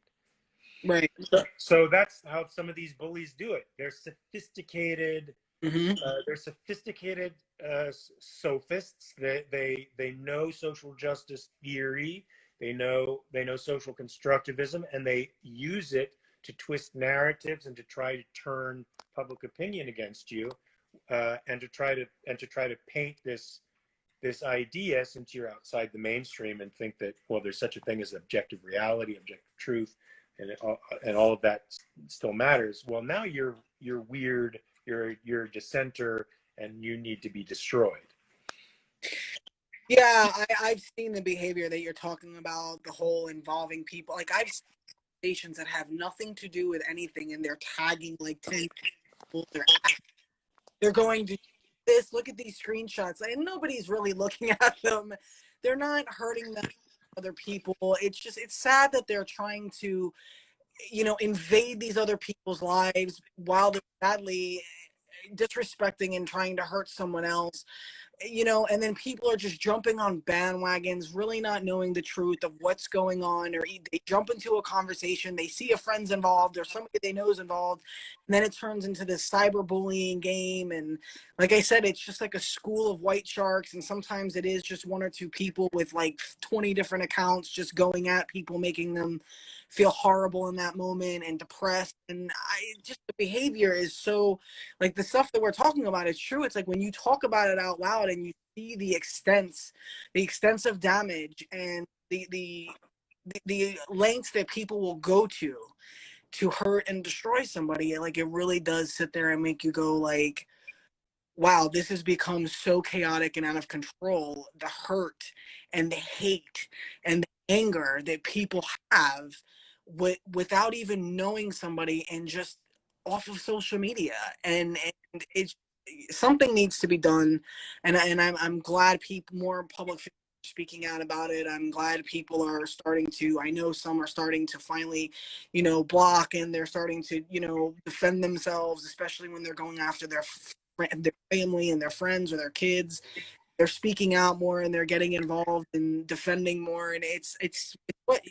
Speaker 1: Right.
Speaker 2: So that's how some of these bullies do it. They're sophisticated.
Speaker 1: Mm-hmm.
Speaker 2: They're sophisticated sophists. They know social justice theory. They know social constructivism, and they use it to twist narratives and to try to turn public opinion against you, and to try to paint this idea, since you're outside the mainstream, and think that, well, there's such a thing as objective reality, objective truth, and all of that still matters. Well, now you're weird. You're a dissenter, and you need to be destroyed.
Speaker 1: Yeah, I've seen the behavior that you're talking about, the whole involving people. Like, I've seen stations that have nothing to do with anything, and they're tagging like 10 people. They're going to do this. Look at these screenshots. And nobody's really looking at them. They're not hurting them, other people. It's sad that they're trying to, invade these other people's lives while they're sadly disrespecting and trying to hurt someone else. And then people are just jumping on bandwagons, really not knowing the truth of what's going on, or they jump into a conversation, they see a friend's involved or somebody they know is involved, and then it turns into this cyberbullying game. And like I said, it's just like a school of white sharks, and sometimes it is just one or two people with like 20 different accounts just going at people, making them feel horrible in that moment and depressed. And the behavior is so, like, the stuff that we're talking about is true. It's like when you talk about it out loud and you see the extensive damage and the lengths that people will go to hurt and destroy somebody, like, it really does sit there and make you go like, wow, this has become so chaotic and out of control. The hurt and the hate and the anger that people have without even knowing somebody, and just off of social media. And it's something needs to be done. And I'm glad more public figures are speaking out about it. I'm glad people are starting to, I know some are starting to finally, block, and they're starting to, defend themselves, especially when they're going after their family and their friends or their kids. They're speaking out more, and they're getting involved and defending more. And it's what,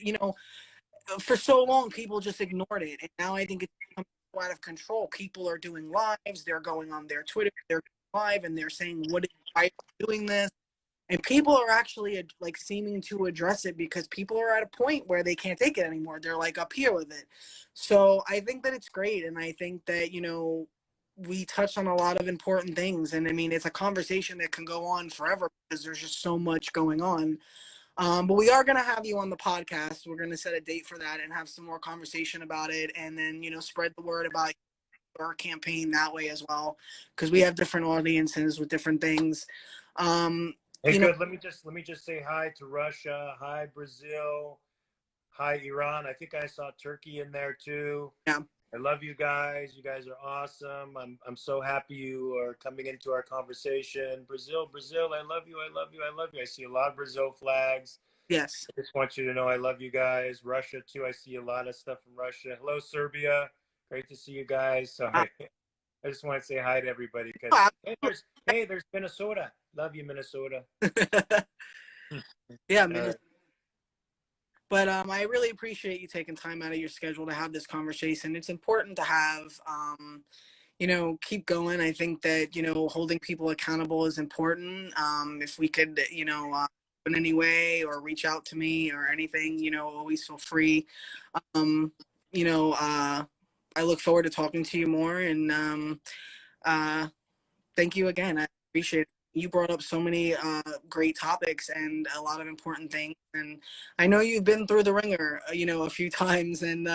Speaker 1: for so long people just ignored it, and now I think it's becoming so out of control. People are doing lives, they're going on their Twitter, they're live, and they're saying, why are you doing this? And people are actually like seeming to address it, because people are at a point where they can't take it anymore. They're like up here with it. So I think that it's great, and I think that we touched on a lot of important things. And I mean, it's a conversation that can go on forever because there's just so much going on. But we are going to have you on the podcast. We're going to set a date for that and have some more conversation about it, and then, you know, spread the word about our campaign that way as well, because we have different audiences with different things.
Speaker 2: Hey,
Speaker 1: you know,
Speaker 2: good. Let me just say hi to Russia. Hi, Brazil. Hi, Iran. I think I saw Turkey in there too.
Speaker 1: yeah,
Speaker 2: I love you guys. You guys are awesome. I'm so happy you are coming into our conversation. Brazil, I love you. I love you. I love you. I see a lot of Brazil flags.
Speaker 1: yes.
Speaker 2: I just want you to know I love you guys. Russia too. I see a lot of stuff from Russia. Hello, Serbia. Great to see you guys. Sorry. I just want to say hi to everybody because there's Minnesota. Love you, Minnesota.
Speaker 1: Yeah,
Speaker 2: All right.
Speaker 1: but I really appreciate you taking time out of your schedule to have this conversation. It's important to have, you know, keep going. I think that, you know, holding people accountable is important. If we could, you know, in any way or reach out to me or anything, you know, always feel free. Um, you know, I look forward to talking to you more, and thank you again. I appreciate it. You brought up so many great topics and a lot of important things, and I know you've been through the ringer, you know, a few times, and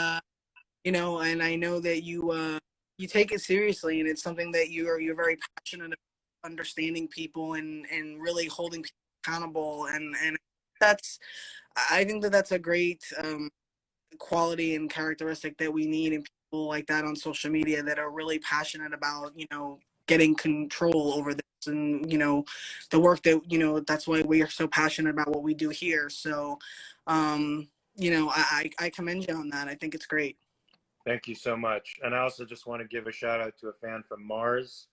Speaker 1: you know, and I know that you take it seriously, and it's something that you're very passionate about, understanding people and really holding people accountable, and that's I think that that's a great quality and characteristic that we need in people like that on social media that are really passionate about, you know, getting control over this, and, you know, the work that, you know, that's why we are so passionate about what we do here. So you know, I commend you on that. I think it's great.
Speaker 2: Thank you so much. And I also just want to give a shout out to a fan from Mars.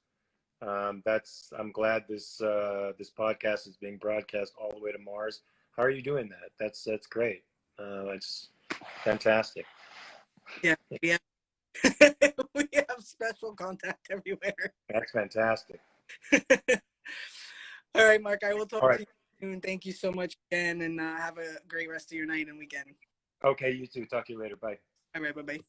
Speaker 2: I'm glad this podcast is being broadcast all the way to Mars. How are you doing that? That's great. It's fantastic.
Speaker 1: Yeah, yeah. We have special contact everywhere.
Speaker 2: That's fantastic.
Speaker 1: All right, Mark, I will
Speaker 2: All
Speaker 1: talk to
Speaker 2: right.
Speaker 1: you soon. Thank you so much again, and have a great rest of your night and weekend.
Speaker 2: Okay, you too. Talk to you later. Bye.
Speaker 1: All right, bye-bye.